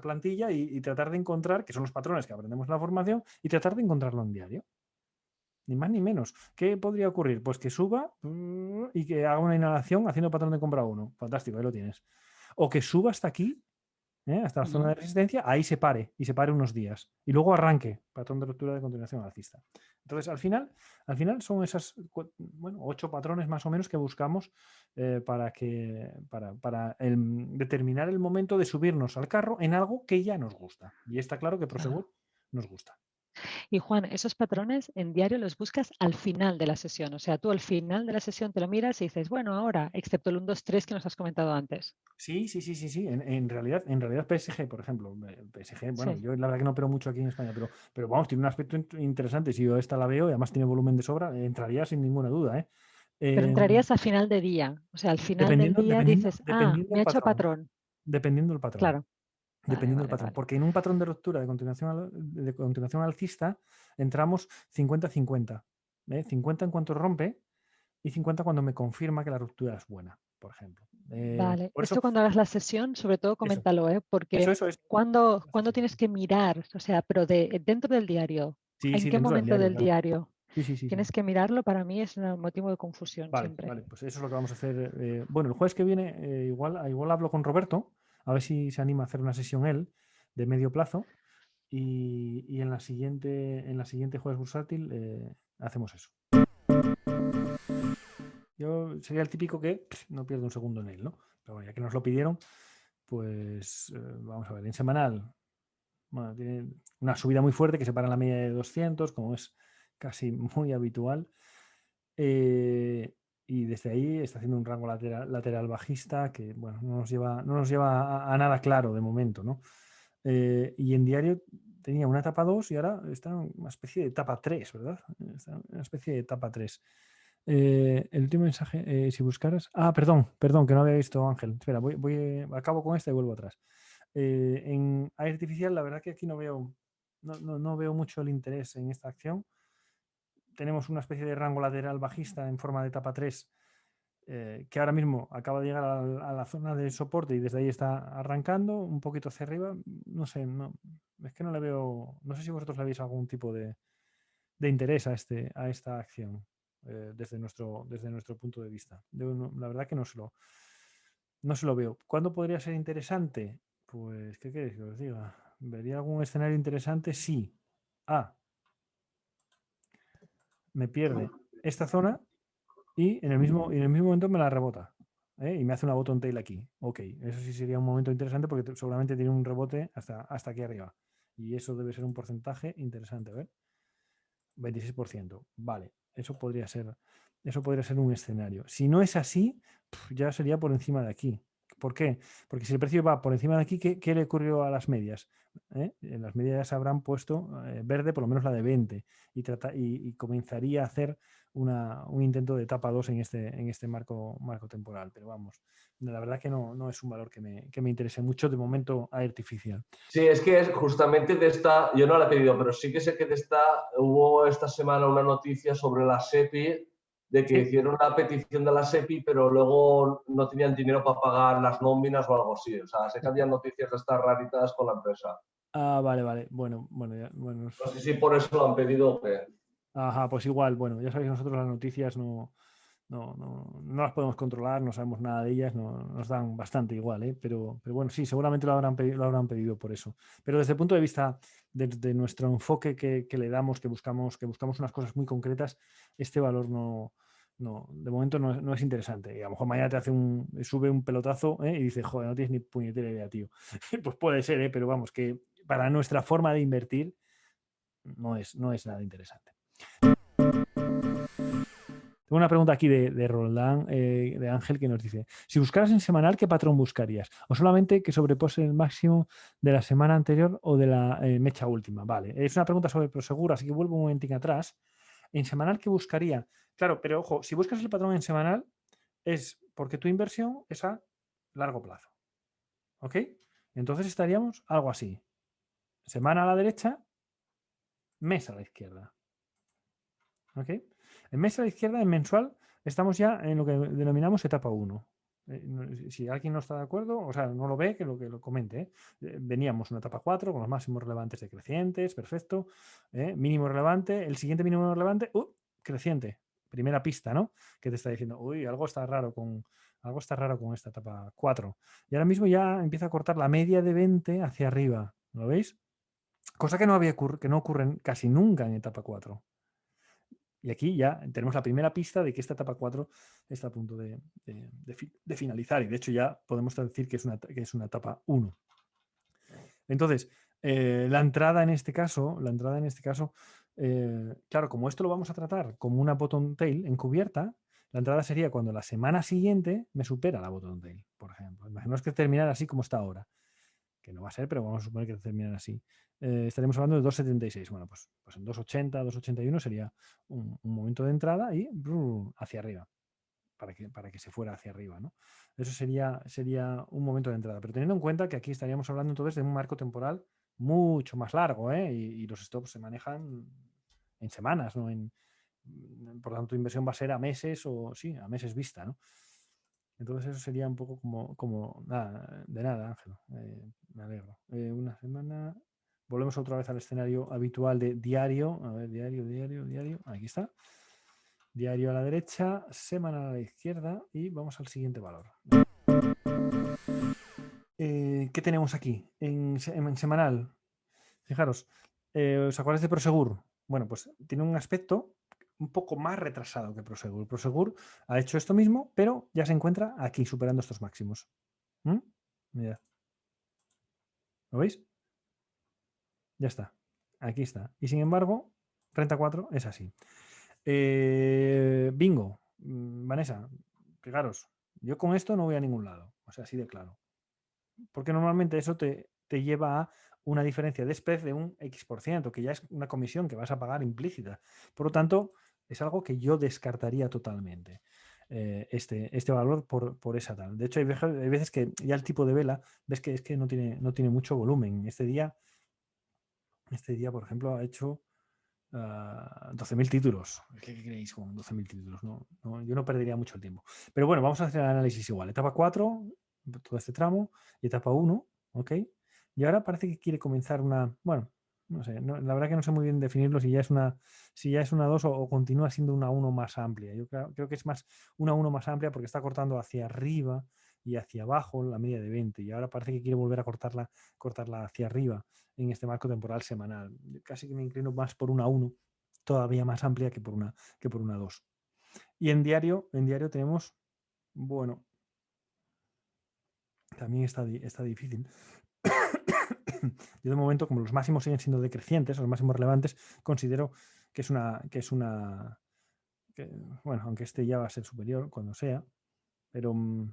plantilla y tratar de encontrar, que son los patrones que aprendemos en la formación, y tratar de encontrarlo en diario. Ni más ni menos. ¿Qué podría ocurrir? Pues que suba y que haga una inhalación haciendo patrón de compra 1. Fantástico, ahí lo tienes. O que suba hasta aquí, hasta la zona Ujú. de resistencia, ahí se pare y se pare unos días. Y luego arranque, patrón de ruptura de continuación alcista. Entonces, al final son esas, 8 patrones más o menos que buscamos para determinar el momento de subirnos al carro en algo que ya nos gusta. Y está claro que Claro. Prosegur nos gusta. Y Juan, esos patrones en diario los buscas al final de la sesión. O sea, tú al final de la sesión te lo miras y dices, bueno, ahora, excepto el 1, 2, 3 que nos has comentado antes. Sí. En realidad PSG, por ejemplo, PSG, bueno, Sí. yo la verdad que no opero mucho aquí en España, pero vamos, tiene un aspecto interesante. Si yo esta la veo y además tiene volumen de sobra, entraría sin ninguna duda, ¿eh? Pero entrarías a final de día. O sea, al final del Dependiendo, día dependiendo, dices, dependiendo me del ha hecho patrón. patrón. Dependiendo del patrón. Claro. Vale, Dependiendo del vale, patrón. vale. Porque en un patrón de ruptura de continuación alcista entramos 50-50. 50 en cuanto rompe y 50 cuando me confirma que la ruptura es buena, por ejemplo. Vale. Por eso, Esto cuando hagas la sesión, sobre todo eso, coméntalo, porque eso es. ¿cuándo tienes que mirar? O sea, pero dentro del diario. Sí, ¿En sí, qué dentro del momento diario, del claro. diario? Sí, sí, sí, sí. Tienes que mirarlo, para mí es un motivo de confusión Vale, siempre. vale, pues eso es lo que vamos a hacer. Bueno, el jueves que viene igual hablo con Roberto, a ver si se anima a hacer una sesión él de medio plazo y en la siguiente jueves bursátil hacemos eso. Yo sería el típico que no pierdo un segundo en él, ¿no? Pero bueno, ya que nos lo pidieron, pues vamos a ver, en semanal, bueno, tiene una subida muy fuerte que separa la media de 200, como es casi muy habitual. Y desde ahí está haciendo un rango lateral bajista que, bueno, no nos lleva a nada claro de momento, ¿no? Y en diario tenía una etapa 2 y ahora está en una especie de etapa 3, ¿verdad? Está en una especie de etapa 3. El último mensaje, si buscaras... Ah, perdón, que no había visto Ángel. Espera, acabo con esta y vuelvo atrás. En AI artificial, la verdad que aquí no veo mucho el interés en esta acción. Tenemos una especie de rango lateral bajista en forma de etapa 3 que ahora mismo acaba de llegar a la zona de soporte y desde ahí está arrancando un poquito hacia arriba. No sé, es que no le veo, no sé si vosotros le veis algún tipo de interés a esta acción desde nuestro punto de vista. La verdad que no se lo veo. ¿Cuándo podría ser interesante? Pues, ¿qué queréis que os diga? ¿Vería algún escenario interesante? Sí. Me pierde esta zona y en el mismo momento me la rebota. Y me hace una bottom tail aquí. Ok, eso sí sería un momento interesante porque seguramente tiene un rebote hasta aquí arriba. Y eso debe ser un porcentaje interesante. A ver, 26%. Vale, eso podría ser un escenario. Si no es así, ya sería por encima de aquí. ¿Por qué? Porque si el precio va por encima de aquí, ¿qué le ocurrió a las medias? En las medias se habrán puesto verde, por lo menos la de 20, y comenzaría a hacer un intento de etapa 2 en este marco temporal. Pero vamos, la verdad que no es un valor que me interese mucho de momento a artificial. Sí, es que justamente de esta, yo no la he pedido, pero sí que sé que hubo esta semana una noticia sobre la SEPI, de que Sí. hicieron una petición de la SEPI, pero luego no tenían dinero para pagar las nóminas o algo así. O sea, sé que había noticias de estas raritas con la empresa. Vale. Bueno, No sé si por eso lo han pedido o qué. Ajá, pues igual, bueno, ya sabéis, nosotros las noticias no las podemos controlar, no sabemos nada de ellas, nos dan bastante igual, ¿eh? Pero bueno, sí, seguramente lo habrán pedido por eso. Pero desde el punto de vista de nuestro enfoque que le damos, que buscamos unas cosas muy concretas, este valor de momento no es interesante. Y a lo mejor mañana sube un pelotazo, y dice, joder, no tienes ni puñetera idea, tío. Pues puede ser, pero vamos, que para nuestra forma de invertir no es nada interesante. Tengo una pregunta aquí de Roldán, de Ángel, que nos dice: si buscaras en semanal, ¿qué patrón buscarías? ¿O solamente que sobrepose el máximo de la semana anterior o de la mecha última? Vale, es una pregunta sobre Prosegur, así que vuelvo un momentín atrás. En semanal, ¿qué buscaría? Claro, pero ojo, si buscas el patrón en semanal, es porque tu inversión es a largo plazo. ¿Ok? Entonces estaríamos algo así. Semana a la derecha, mes a la izquierda. ¿Ok? En mes a la izquierda, en mensual, estamos ya en lo que denominamos etapa 1. Si alguien no está de acuerdo, o sea, no lo ve, que lo comente. Veníamos una etapa 4 con los máximos relevantes decrecientes, perfecto. Mínimo relevante, el siguiente mínimo relevante, creciente. Primera pista, ¿no? Que te está diciendo, uy, algo está raro con esta etapa 4. Y ahora mismo ya empieza a cortar la media de 20 hacia arriba. ¿Lo veis? Cosa que no ocurre casi nunca en etapa 4. Y aquí ya tenemos la primera pista de que esta etapa 4 está a punto de finalizar. Y de hecho ya podemos decir que es una etapa 1. Entonces, la entrada en este caso, claro, como esto lo vamos a tratar como una bottom tail encubierta, la entrada sería cuando la semana siguiente me supera la bottom tail, por ejemplo. Imaginaos que terminara así como está ahora, que no va a ser, pero vamos a suponer que terminan así. Estaremos hablando de 2,76. Bueno, pues en 2,80, 2,81 sería un momento de entrada y hacia arriba. para que se fuera hacia arriba, ¿no? Eso sería un momento de entrada. Pero teniendo en cuenta que aquí estaríamos hablando entonces de un marco temporal mucho más largo, ¿eh? Y los stops se manejan en semanas, ¿no? Por lo tanto, tu inversión va a ser a meses o sí, a meses vista, ¿no? Entonces eso sería un poco como nada, de nada, Ángel. Me alegro. Una semana. Volvemos otra vez al escenario habitual de diario. A ver, diario. Aquí está. Diario a la derecha, semanal a la izquierda y vamos al siguiente valor. ¿Qué tenemos aquí? En semanal. Fijaros, ¿os acordáis de Prosegur? Bueno, pues tiene un aspecto un poco más retrasado que Prosegur. Prosegur ha hecho esto mismo, pero ya se encuentra aquí, superando estos máximos. Mirad. ¿Lo veis? Ya está. Aquí está. Y sin embargo, 34 es así. Bingo. Vanessa, fijaros, yo con esto no voy a ningún lado. O sea, así de claro. Porque normalmente eso te lleva a una diferencia de spread de un X%, que ya es una comisión que vas a pagar implícita. Por lo tanto, es algo que yo descartaría totalmente. Este valor por esa tal. De hecho, hay veces que ya el tipo de vela, ves que es que no tiene mucho volumen. Este día, por ejemplo, ha hecho 12.000 títulos. ¿Qué creéis con 12.000 títulos? No, yo no perdería mucho el tiempo. Pero bueno, vamos a hacer el análisis igual. Etapa 4, todo este tramo, y etapa 1, ¿ok? Y ahora parece que quiere comenzar una, bueno, no sé, la verdad que no sé muy bien definirlo si ya es una 2 o continúa siendo una 1 más amplia. Yo creo que es más una 1 más amplia porque está cortando hacia arriba y hacia abajo la media de 20 y ahora parece que quiere volver a cortarla hacia arriba en este marco temporal semanal. Casi que me inclino más por una 1, todavía más amplia que por una 2. Y en diario tenemos, bueno, también está difícil. Yo de momento, como los máximos siguen siendo decrecientes, los máximos relevantes, considero que es una bueno, aunque este ya va a ser superior cuando sea, pero me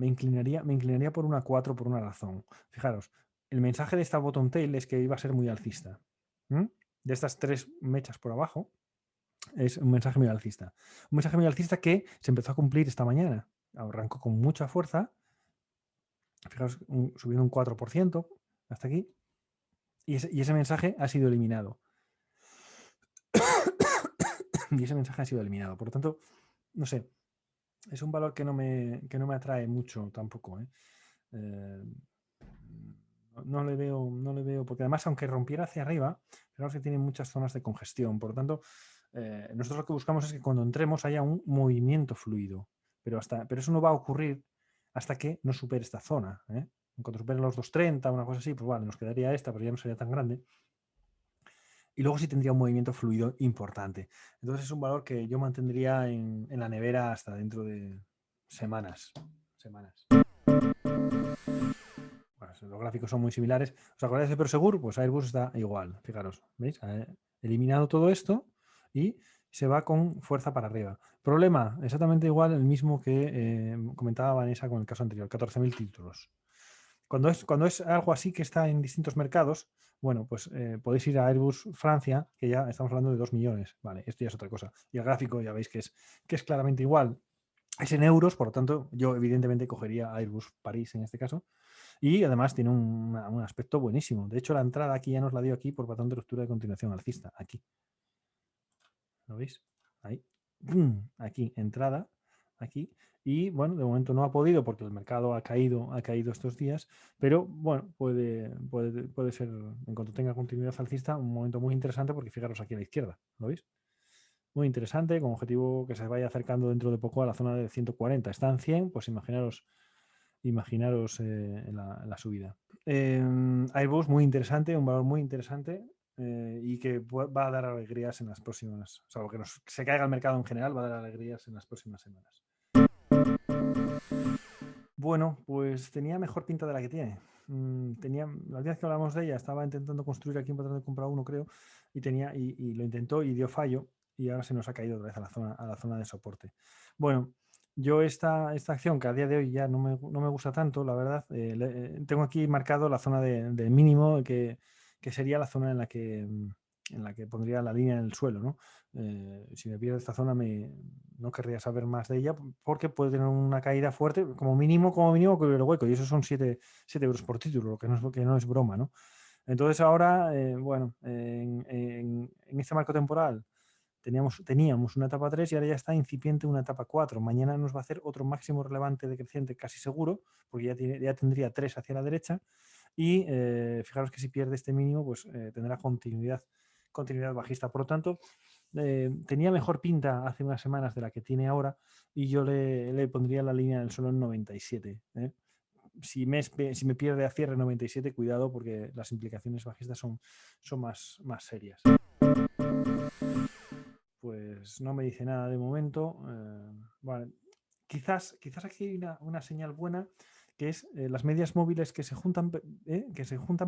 inclinaría por una 4 por una razón. Fijaros, el mensaje de esta bottom tail es que iba a ser muy alcista. De estas 3 mechas por abajo, es un mensaje muy alcista. Un mensaje muy alcista que se empezó a cumplir esta mañana. Arrancó con mucha fuerza. Fijaos, subiendo un 4% hasta aquí. Y ese mensaje ha sido eliminado. Y ese mensaje ha sido eliminado. Por lo tanto, no sé, es un valor que no me atrae mucho tampoco. No le veo, porque además, aunque rompiera hacia arriba, fijaos que tiene muchas zonas de congestión. Por lo tanto, nosotros lo que buscamos es que cuando entremos haya un movimiento fluido. Pero eso no va a ocurrir hasta que no supere esta zona. Cuando supere los 230, una cosa así, pues vale, nos quedaría esta, pero ya no sería tan grande. Y luego sí tendría un movimiento fluido importante. Entonces es un valor que yo mantendría en la nevera hasta dentro de semanas. Bueno, los gráficos son muy similares. ¿Os acordáis de Prosegur? Pues Airbus está igual. Fijaros, ¿veis? Ha eliminado todo esto y se va con fuerza para arriba. Problema, exactamente igual, el mismo que comentaba Vanessa con el caso anterior, 14.000 títulos. Cuando es algo así que está en distintos mercados, bueno, pues podéis ir a Airbus Francia, que ya estamos hablando de 2 millones. Vale, esto ya es otra cosa. Y el gráfico ya veis que es claramente igual. Es en euros, por lo tanto, yo evidentemente cogería Airbus París en este caso. Y además tiene un aspecto buenísimo. De hecho, la entrada aquí ya nos la dio aquí por patrón de ruptura de continuación alcista. Aquí. ¿Lo veis? Ahí. Aquí, entrada. Aquí. Y bueno, de momento no ha podido porque el mercado ha caído estos días, pero bueno, puede ser, en cuanto tenga continuidad alcista, un momento muy interesante porque fijaros aquí a la izquierda. ¿Lo veis? Muy interesante, con objetivo que se vaya acercando dentro de poco a la zona de 140. Está en 100, pues imaginaros la subida. Airbus, muy interesante, un valor muy interesante y que va a dar alegrías en las próximas, salvo que se caiga el mercado en general, va a dar alegrías en las próximas semanas. Bueno, pues tenía mejor pinta de la que tiene. La vez que hablamos de ella, estaba intentando construir aquí un patrón de compra 1, creo, y lo intentó y dio fallo, y ahora se nos ha caído otra vez a la zona de soporte. Bueno, yo esta acción, que a día de hoy ya no me gusta tanto, la verdad, tengo aquí marcado la zona de mínimo, que sería la zona en la que pondría la línea en el suelo, ¿no? Si me pierdo esta zona no querría saber más de ella porque puede tener una caída fuerte, como mínimo con el hueco, y eso son 7 euros por título, lo que no es broma, ¿no? Entonces ahora, bueno, en este marco temporal teníamos una etapa 3 y ahora ya está incipiente una etapa 4. Mañana nos va a hacer otro máximo relevante decreciente casi seguro, porque ya tendría 3 hacia la derecha. Y fijaros que si pierde este mínimo, pues tendrá continuidad bajista. Por lo tanto, tenía mejor pinta hace unas semanas de la que tiene ahora y yo le pondría la línea del suelo en 97. Si me pierde a cierre 97, cuidado porque las implicaciones bajistas son más serias. Pues no me dice nada de momento. Vale. Quizás aquí hay una señal buena, que es las medias móviles que se juntan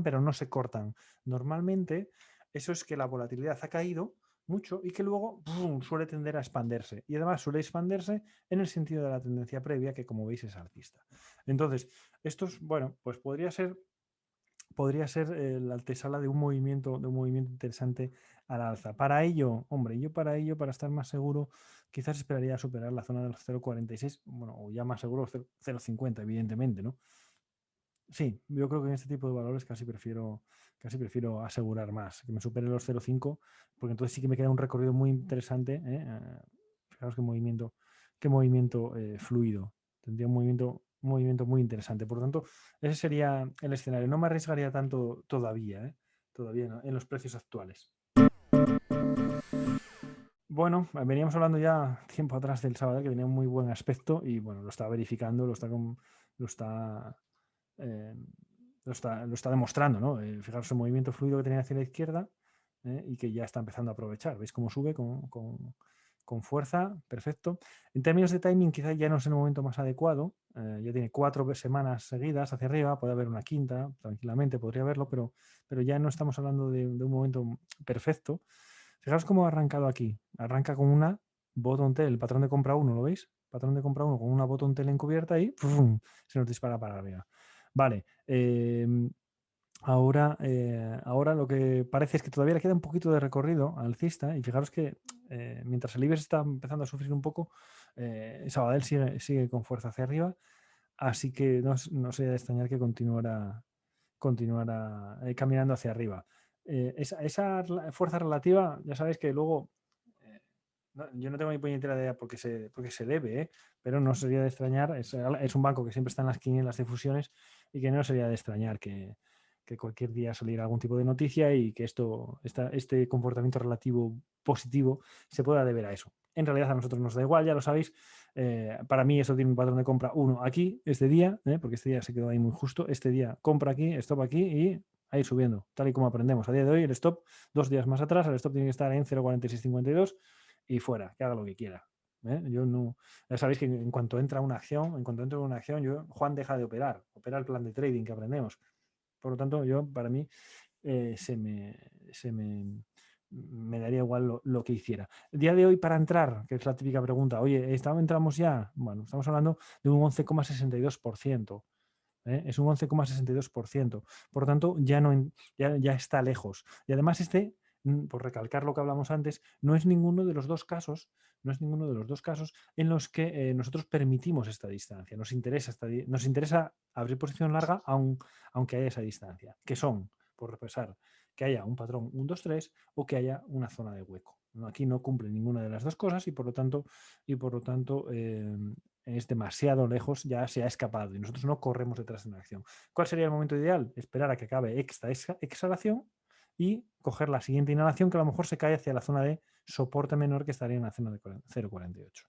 pero no se cortan. Normalmente eso es que la volatilidad ha caído mucho y que luego ¡pum!, suele tender a expandirse. Y además suele expandirse en el sentido de la tendencia previa, que como veis es alcista. Entonces, bueno, pues podría ser la antesala de un movimiento interesante al alza. Para ello, para estar más seguro, quizás esperaría superar la zona de los 0,46, bueno, o ya más seguro 0,50, evidentemente, ¿no? Sí, yo creo que en este tipo de valores casi prefiero asegurar más, que me supere los 0,5, porque entonces sí que me queda un recorrido muy interesante. Fijaos qué movimiento fluido. Tendría un movimiento muy interesante. Por lo tanto, ese sería el escenario. No me arriesgaría tanto todavía, no, en los precios actuales. Bueno, veníamos hablando ya tiempo atrás del sábado, que tenía un muy buen aspecto y bueno, lo está verificando, lo está demostrando, ¿no? Fijaros el movimiento fluido que tenía hacia la izquierda y que ya está empezando a aprovechar. ¿Veis cómo sube con fuerza? Perfecto. En términos de timing, quizás ya no es el momento más adecuado. Ya tiene 4 semanas seguidas hacia arriba, puede haber una quinta, tranquilamente podría haberlo, pero ya no estamos hablando de un momento perfecto. Fijaos cómo ha arrancado aquí. Arranca con una bottom tail, el patrón de compra 1, ¿lo veis? Patrón de compra 1 con una bottom tail encubierta y ¡pum!, se nos dispara para arriba. Vale. Ahora lo que parece es que todavía le queda un poquito de recorrido alcista y fijaros que mientras el IBEX está empezando a sufrir un poco, Sabadell sigue con fuerza hacia arriba, así que no sería de extrañar que continuara caminando hacia arriba. Esa fuerza relativa, ya sabéis que luego yo no tengo ni puñetera idea porque se debe, pero no sería de extrañar, es un banco que siempre está en las quinielas de fusiones y que no sería de extrañar que cualquier día saliera algún tipo de noticia y que este comportamiento relativo positivo se pueda deber a eso. En realidad a nosotros nos da igual, ya lo sabéis. Para mí eso tiene un patrón de compra 1 aquí, este día, porque este día se quedó ahí muy justo. Este día compra aquí, stop aquí y ahí subiendo, tal y como aprendemos. A día de hoy el stop, 2 días más atrás, el stop tiene que estar en 0,4652 y fuera, que haga lo que quiera. Yo no, ya sabéis que en cuanto entra una acción, Juan deja de operar, opera el plan de trading que aprendemos. Por lo tanto, para mí me daría igual lo que hiciera. El día de hoy para entrar, que es la típica pregunta, oye, ¿entramos ya? Bueno, estamos hablando de un 11,62%. Es un 11,62%. Por lo tanto, ya está lejos. Y además por recalcar lo que hablamos antes, no es ninguno de los dos casos en los que nosotros permitimos esta distancia. Nos interesa abrir posición larga aunque haya esa distancia, que son, por repasar, que haya un patrón 1, 2, 3 o que haya una zona de hueco. Aquí no cumple ninguna de las dos cosas y por lo tanto es demasiado lejos, ya se ha escapado y nosotros no corremos detrás de una acción. ¿Cuál sería el momento ideal? Esperar a que acabe esta exhalación y coger la siguiente inhalación, que a lo mejor se cae hacia la zona de soporte menor, que estaría en la zona de 0,48.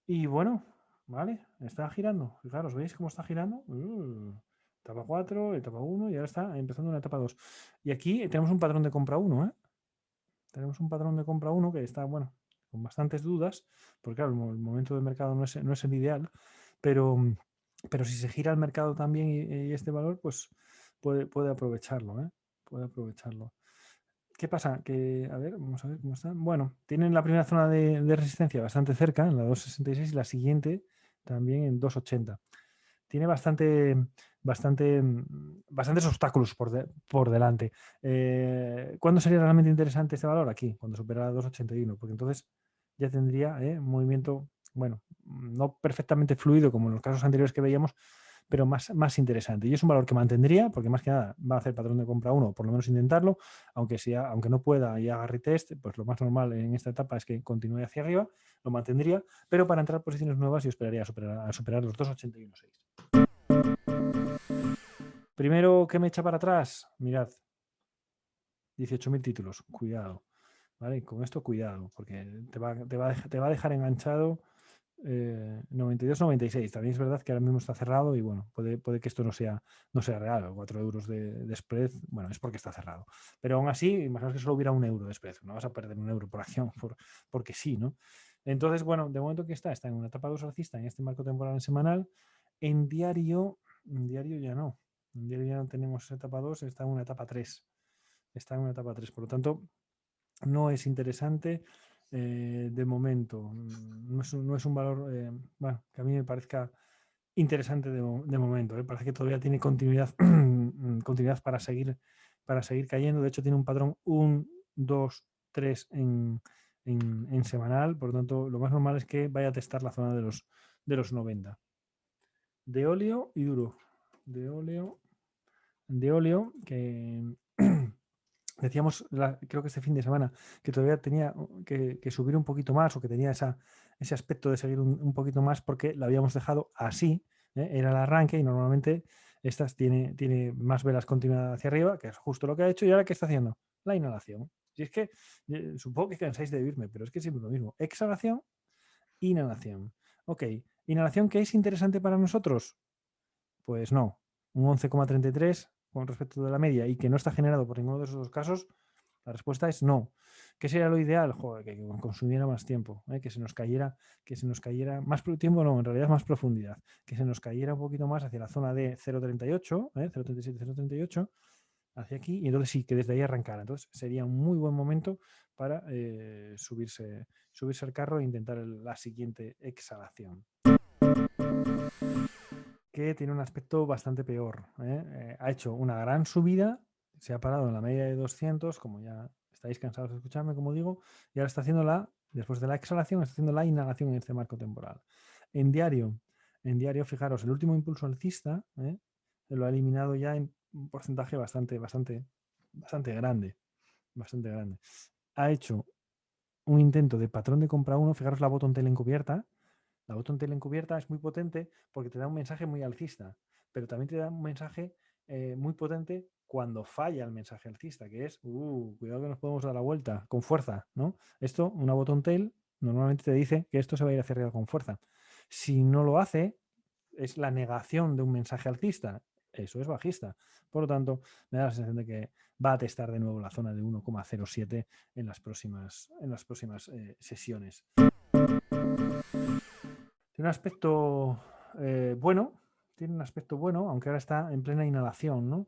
Y bueno, vale, está girando. Fijaros, ¿veis cómo está girando? Etapa 4, etapa 1 y ahora está empezando una etapa 2. Y aquí tenemos un patrón de compra 1, Tenemos un patrón de compra 1 que está, bueno, con bastantes dudas, porque claro, el momento de mercado no es el ideal, pero si se gira el mercado también y este valor, pues puede aprovecharlo, Puede aprovecharlo. ¿Qué pasa? Que, a ver, vamos a ver cómo está. Bueno, tienen la primera zona de resistencia bastante cerca, en la 2,66, y la siguiente también en 2,80. Tiene bastante bastantes obstáculos por delante. ¿Cuándo sería realmente interesante este valor? Aquí, cuando superara 2,81, porque entonces ya tendría un movimiento, bueno, no perfectamente fluido como en los casos anteriores que veíamos, pero más interesante. Y es un valor que mantendría, porque más que nada va a hacer patrón de compra 1, por lo menos intentarlo, aunque no pueda y haga retest, pues lo más normal en esta etapa es que continúe hacia arriba, lo mantendría, pero para entrar posiciones nuevas yo esperaría a superar los 2,81,6. Primero que me echa para atrás, mirad, 18.000 títulos, cuidado, ¿vale? Con esto cuidado, porque te va a dejar enganchado 92-96. También es verdad que ahora mismo está cerrado y bueno, puede que esto no sea real. 4 euros de spread, bueno, es porque está cerrado. Pero aún así, imaginaos que solo hubiera 1 euro de spread. No vas a perder 1 euro por acción porque sí, ¿no? Entonces, bueno, de momento que está en una etapa 2 alcista en este marco temporal en semanal. En diario ya no. En diario ya no tenemos esa etapa 2, está en una etapa 3. Está en una etapa 3. Por lo tanto, no es interesante de momento. No es un valor que a mí me parezca interesante de momento. Parece que todavía tiene continuidad, continuidad para seguir cayendo. De hecho, tiene un patrón 1, 2, 3 en semanal. Por lo tanto, lo más normal es que vaya a testar la zona de los 90. De óleo y duro. De óleo que decíamos, creo que este fin de semana, que todavía tenía que subir un poquito más o que tenía ese aspecto de seguir un poquito más porque la habíamos dejado así, era el arranque y normalmente estas tiene más velas continuadas hacia arriba, que es justo lo que ha hecho. ¿Y ahora qué está haciendo? La inhalación. Si es que supongo que cansáis de oírme, pero es que siempre lo mismo. Exhalación, inhalación. Ok, inhalación, ¿qué es interesante para nosotros? Pues no, un 11,33 con respecto de la media y que no está generado por ninguno de esos dos casos, la respuesta es no. ¿Qué sería lo ideal? Joder, que consumiera más tiempo, que se nos cayera más tiempo, no, en realidad más profundidad, que se nos cayera un poquito más hacia la zona de 0,38, 0,37, 0,38, hacia aquí, y entonces sí, que desde ahí arrancara. Entonces sería un muy buen momento para subirse al carro e intentar la siguiente exhalación, que tiene un aspecto bastante peor. Ha hecho una gran subida, se ha parado en la media de 200, como ya estáis cansados de escucharme, como digo, y ahora está haciendo después de la exhalación, está haciendo la inhalación en este marco temporal. En diario, fijaros, el último impulso alcista lo ha eliminado ya en un porcentaje bastante grande. Bastante grande. Ha hecho un intento de patrón de compra 1, fijaros la bottom tail encubierta. La bottom tail encubierta es muy potente porque te da un mensaje muy alcista, pero también te da un mensaje muy potente cuando falla el mensaje alcista, que es, cuidado que nos podemos dar la vuelta con fuerza, ¿no? Esto, una bottom tail, normalmente te dice que esto se va a ir hacia arriba con fuerza. Si no lo hace, es la negación de un mensaje alcista. Eso es bajista. Por lo tanto, me da la sensación de que va a testar de nuevo la zona de 1,07 en las próximas sesiones. Tiene un aspecto bueno, aunque ahora está en plena inhalación, ¿no?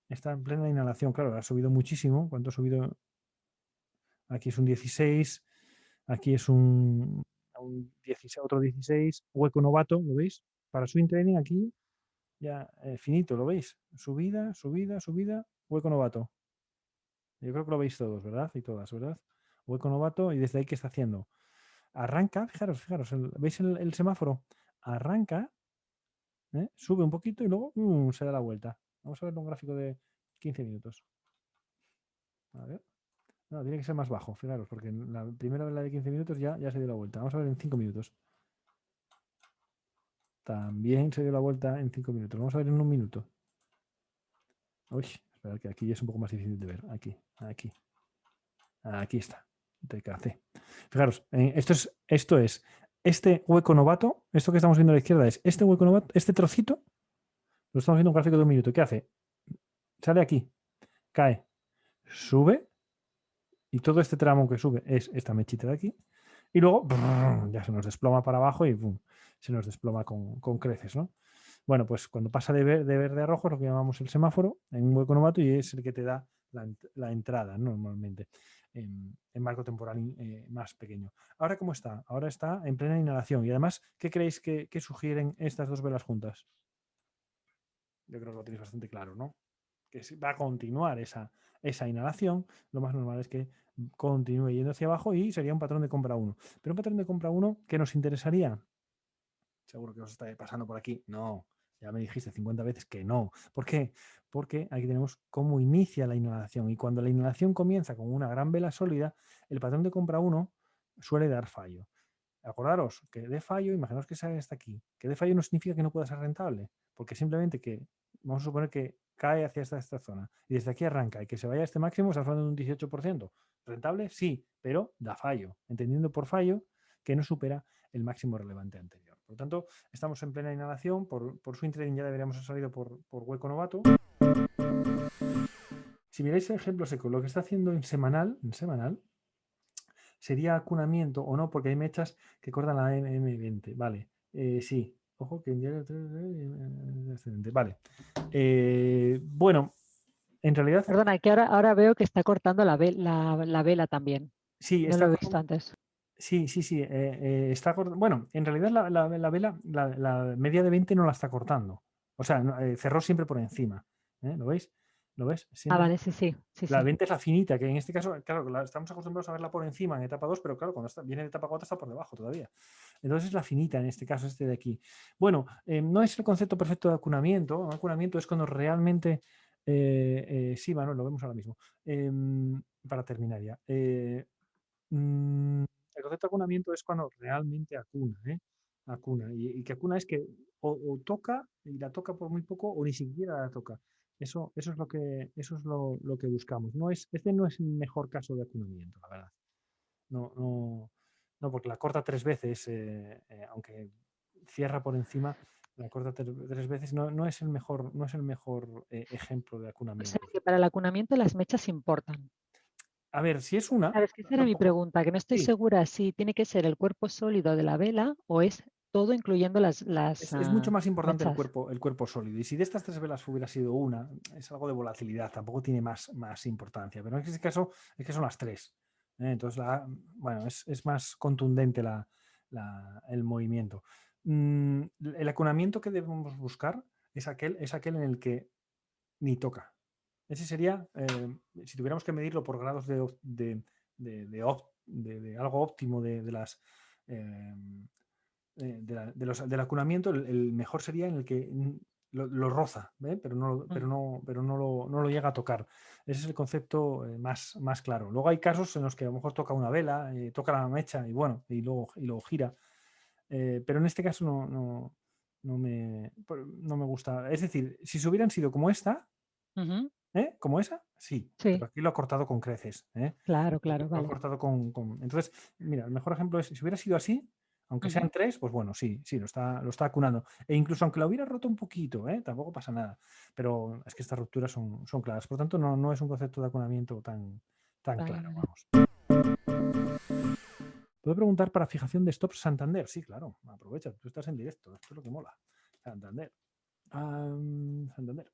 Está en plena inhalación, claro, ha subido muchísimo. ¿Cuánto ha subido? Aquí es un 16, aquí es un 16, otro 16, hueco novato, ¿lo veis? Para swing trading aquí ya finito, ¿lo veis? Subida, subida, subida, hueco novato. Yo creo que lo veis todos, ¿verdad? Y todas, ¿verdad? Hueco novato, y desde ahí, ¿qué está haciendo? Arranca, fijaros, ¿veis el semáforo? Arranca, sube un poquito y luego se da la vuelta. Vamos a ver un gráfico de 15 minutos. A ver. No, tiene que ser más bajo, fijaros, porque en la primera vela de 15 minutos ya se dio la vuelta. Vamos a ver en 5 minutos. También se dio la vuelta en 5 minutos. Vamos a ver en 1 minuto. Uy, espera, que aquí ya es un poco más difícil de ver. Aquí está. TKC. Fijaros, esto es este hueco novato. Esto que estamos viendo a la izquierda es este hueco novato, este trocito. Lo estamos viendo en un gráfico de 1 minuto. ¿Qué hace? Sale aquí, cae, sube, y todo este tramo que sube es esta mechita de aquí, y luego ya se nos desploma para abajo y se nos desploma con creces, ¿no? Bueno, pues cuando pasa de verde a rojo es lo que llamamos el semáforo en un hueco novato, y es el que te da la entrada, ¿no? Normalmente en marco temporal más pequeño. ¿Ahora cómo está? Ahora está en plena inhalación, y además, ¿qué creéis que sugieren estas dos velas juntas? yo creo que lo tenéis bastante claro, ¿no? Que va a continuar esa inhalación, lo más normal es que continúe yendo hacia abajo y sería un patrón de compra 1. Pero un patrón de compra 1 que nos interesaría, seguro que os está pasando por aquí, no, ya me dijiste 50 veces que no. ¿Por qué? Porque aquí tenemos cómo inicia la inhalación y cuando la inhalación comienza con una gran vela sólida, el patrón de compra 1 suele dar fallo. Acordaros que dé fallo, imaginaos que sale hasta aquí. Que dé fallo no significa que no pueda ser rentable, porque simplemente que, vamos a suponer que cae hacia esta zona y desde aquí arranca y que se vaya a este máximo, estamos hablando de un 18%. ¿Rentable? Sí, pero da fallo, entendiendo por fallo que no supera el máximo relevante anterior. Por lo tanto, estamos en plena inhalación, por swing trading ya deberíamos haber salido por hueco novato. Si miráis el ejemplo seco, lo que está haciendo en semanal, sería acunamiento o no, porque hay mechas que cortan la M20. Vale, sí. Ojo que en diario descendente. Vale. Bueno, en realidad. Perdona, que ahora veo que está cortando la vela también. Sí, No lo he visto antes. Sí. Está cortando. Bueno, en realidad la vela, la media de 20 no la está cortando. O sea, cerró siempre por encima. ¿Lo veis? ¿Lo ves? Siempre vale, sí. La 20 es la finita, que en este caso, claro, estamos acostumbrados a verla por encima en etapa 2, pero claro, cuando viene de etapa 4 está por debajo todavía. Entonces es la finita, en este caso, este de aquí. Bueno, no es el concepto perfecto de acunamiento. Un acunamiento es cuando realmente... sí, Manuel, lo vemos ahora mismo. Para terminar ya. El concepto de acunamiento es cuando realmente acuna, acuna. Y que acuna es que o toca, y la toca por muy poco, o ni siquiera la toca. Eso es lo que buscamos. Este no es el mejor caso de acunamiento, la verdad. No, porque la corta 3 veces, aunque cierra por encima, la corta 3 veces, no es el mejor ejemplo de O acunamiento. sea, que para el acunamiento las mechas importan. A ver, si es una... ¿Sabes? Que esa era mi pregunta, que no estoy Sí. segura si tiene que ser el cuerpo sólido de la vela o es todo incluyendo las es mucho más importante mechas. el cuerpo sólido. Y si de estas 3 velas hubiera sido una, es algo de volatilidad, tampoco tiene más importancia. Pero en este caso es que son las 3. Entonces, bueno, es más contundente el movimiento. El acunamiento que debemos buscar es aquel en el que ni toca. Ese sería, si tuviéramos que medirlo por grados de algo óptimo del acunamiento, el mejor sería en el que lo roza, pero no lo llega a tocar. Ese es el concepto más claro. Luego hay casos en los que a lo mejor toca una vela, toca la mecha y bueno, y luego gira. Pero en este caso no me gusta. Es decir, si se hubieran sido como esta, como esa, sí, pero aquí lo ha cortado con creces. Claro, Lo ha vale. cortado Entonces, mira, el mejor ejemplo es, si hubiera sido así, aunque sean 3, pues bueno, sí, lo está acunando. E incluso aunque lo hubiera roto un poquito, tampoco pasa nada. Pero es que estas rupturas son claras. Por tanto, no es un concepto de acunamiento tan claro, vamos. Puedo preguntar para fijación de stops Santander. Sí, claro, aprovecha, tú estás en directo, esto es lo que mola. Santander. Santander.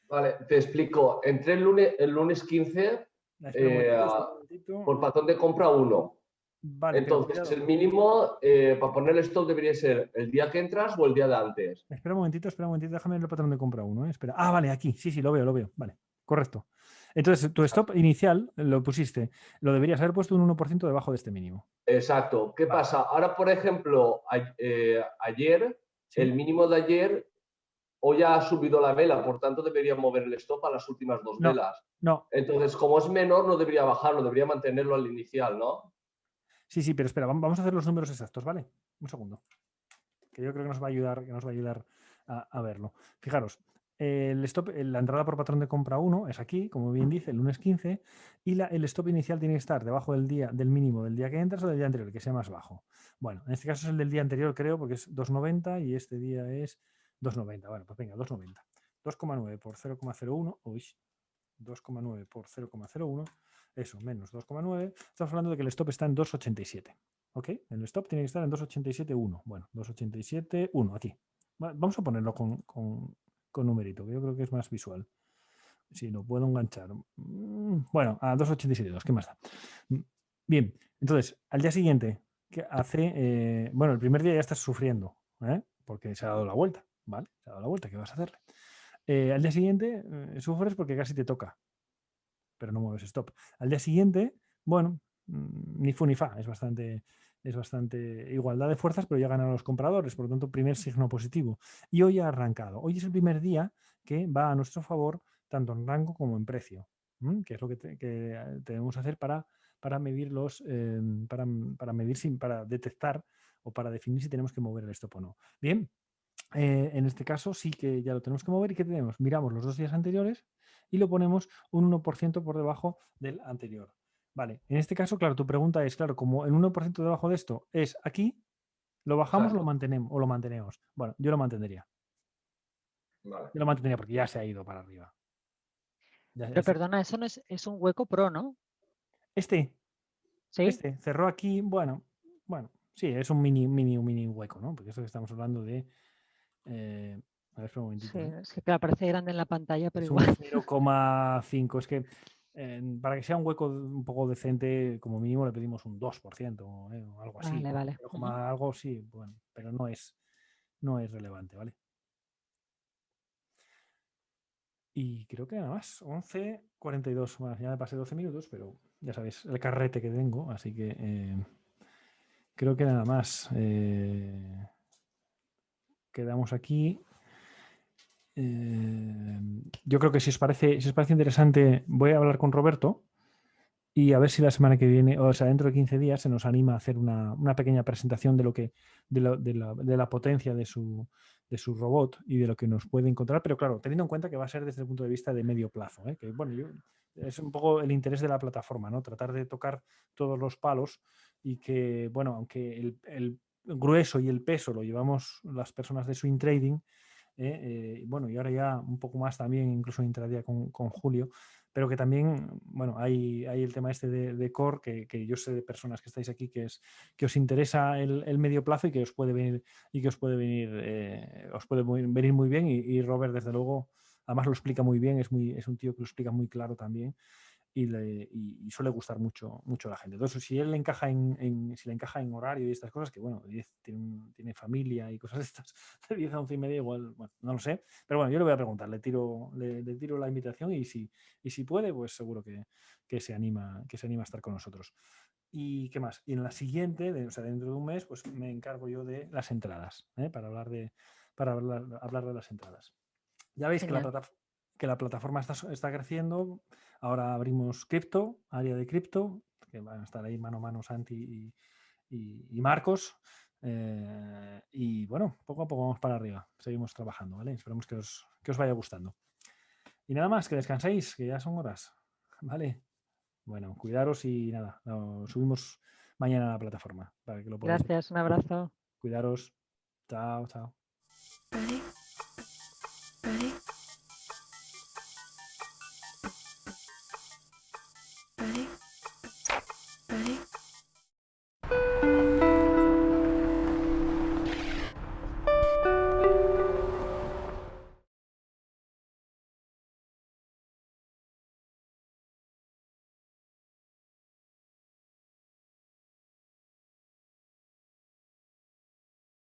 Vale, te explico. Entré el lunes 15 por patrón de compra 1. Vale, entonces, el mínimo para poner el stop debería ser el día que entras o el día de antes. Espera un momentito, déjame el patrón de compra 1. Espera. Ah, vale, aquí. Sí, lo veo. Vale, correcto. Entonces, tu stop inicial lo deberías haber puesto un 1% debajo de este mínimo. Exacto. ¿Qué pasa? Ahora, por ejemplo, ayer, ¿sí? El mínimo de ayer hoy ha subido la vela, por tanto debería mover el stop a las últimas 2 velas. No. Entonces, como es menor, no debería bajarlo, debería mantenerlo al inicial, ¿no? Sí, pero espera, vamos a hacer los números exactos, ¿vale? Un segundo. Que yo creo que nos va a ayudar a verlo. Fijaros, el stop, la entrada por patrón de compra 1 es aquí, como bien dice, el lunes 15, y el stop inicial tiene que estar debajo del mínimo del día que entras o del día anterior, que sea más bajo. Bueno, en este caso es el del día anterior, creo, porque es 2,90 y este día es 2,90. Bueno, pues venga, 2,90. 2,9 por 0,01. Uy, 2,9 por 0,01. Eso, menos 2,9. Estamos hablando de que el stop está en 2,87. ¿Ok? El stop tiene que estar en 2,87,1. Bueno, 2,87,1 aquí. Vamos a ponerlo con numerito, que yo creo que es más visual. Si lo puedo enganchar. Bueno, a 2,87,2. ¿Qué más da? Bien, entonces, al día siguiente, ¿qué hace? Bueno, el primer día ya estás sufriendo, porque se ha dado la vuelta, ¿vale? Se ha dado la vuelta, ¿qué vas a hacerle? Al día siguiente sufres porque casi te toca, pero no mueves stop. Al día siguiente, bueno, ni fu ni fa, es bastante igualdad de fuerzas, pero ya ganan los compradores, por lo tanto, primer signo positivo. Y hoy ha arrancado. Hoy es el primer día que va a nuestro favor, tanto en rango como en precio, que es lo que debemos hacer para medir para detectar o para definir si tenemos que mover el stop o no. Bien, en este caso sí que ya lo tenemos que mover. ¿Y qué tenemos? Miramos los 2 días anteriores y lo ponemos un 1% por debajo del anterior. Vale, en este caso, claro, tu pregunta es, claro, como el 1% debajo de esto es aquí, ¿lo bajamos Exacto. o lo mantenemos? Bueno, yo lo mantendría. Vale. Yo lo mantendría porque ya se ha ido para arriba. Pero perdona, eso no es un hueco pro, ¿no? Este ¿Sí? cerró aquí, bueno, sí, es un mini hueco, ¿no? Porque esto que estamos hablando de... a ver, espera un momentito, Sí, ¿eh? es que claro, parece grande en la pantalla, pero Es un igual. 0,5. Es que para que sea un hueco un poco decente, como mínimo le pedimos un 2%, o algo así. Vale, vale. 0, algo sí, bueno, pero no es relevante, ¿vale? Y creo que nada más, 11:42. Bueno, ya me pasé 12 minutos, pero ya sabéis el carrete que tengo, así que creo que nada más. Quedamos aquí. Yo creo que si os parece interesante, voy a hablar con Roberto y a ver si la semana que viene, o sea, dentro de 15 días, se nos anima a hacer una pequeña presentación de la potencia de su robot y de lo que nos puede encontrar. Pero claro, teniendo en cuenta que va a ser desde el punto de vista de medio plazo, ¿eh? Que bueno, es un poco el interés de la plataforma, ¿no? Tratar de tocar todos los palos y que, bueno, aunque el grueso y el peso lo llevamos las personas de swing trading, bueno, y ahora ya un poco más también, incluso en intradía con Julio, pero que también, bueno, hay el tema este de core, que yo sé de personas que estáis aquí que os interesa el medio plazo y que os puede venir, venir muy bien, y Robert, desde luego, además lo explica muy bien, es un tío que lo explica muy claro también. Y suele gustar mucho a la gente. Entonces, si él le encaja si le encaja en horario y estas cosas, que bueno, tiene familia y cosas de estas, de 10 a 11:30 igual, bueno, no lo sé. Pero bueno, yo le voy a preguntar, le tiro la invitación y si puede, pues seguro que se anima a estar con nosotros. ¿Y qué más? Y en la siguiente, o sea, dentro de un mes, pues me encargo yo de las entradas, para hablar de las entradas. Ya veis que Genial. la plataforma está creciendo. Ahora abrimos cripto, área de cripto, que van a estar ahí mano a mano Santi y Marcos. Y bueno, poco a poco vamos para arriba. Seguimos trabajando, ¿vale? Esperemos que os vaya gustando. Y nada más, que descanséis, que ya son horas. ¿Vale? Bueno, cuidaros y nada, lo subimos mañana a la plataforma para que lo podáis. Gracias, un abrazo. Cuidaros. Chao, chao. Ready?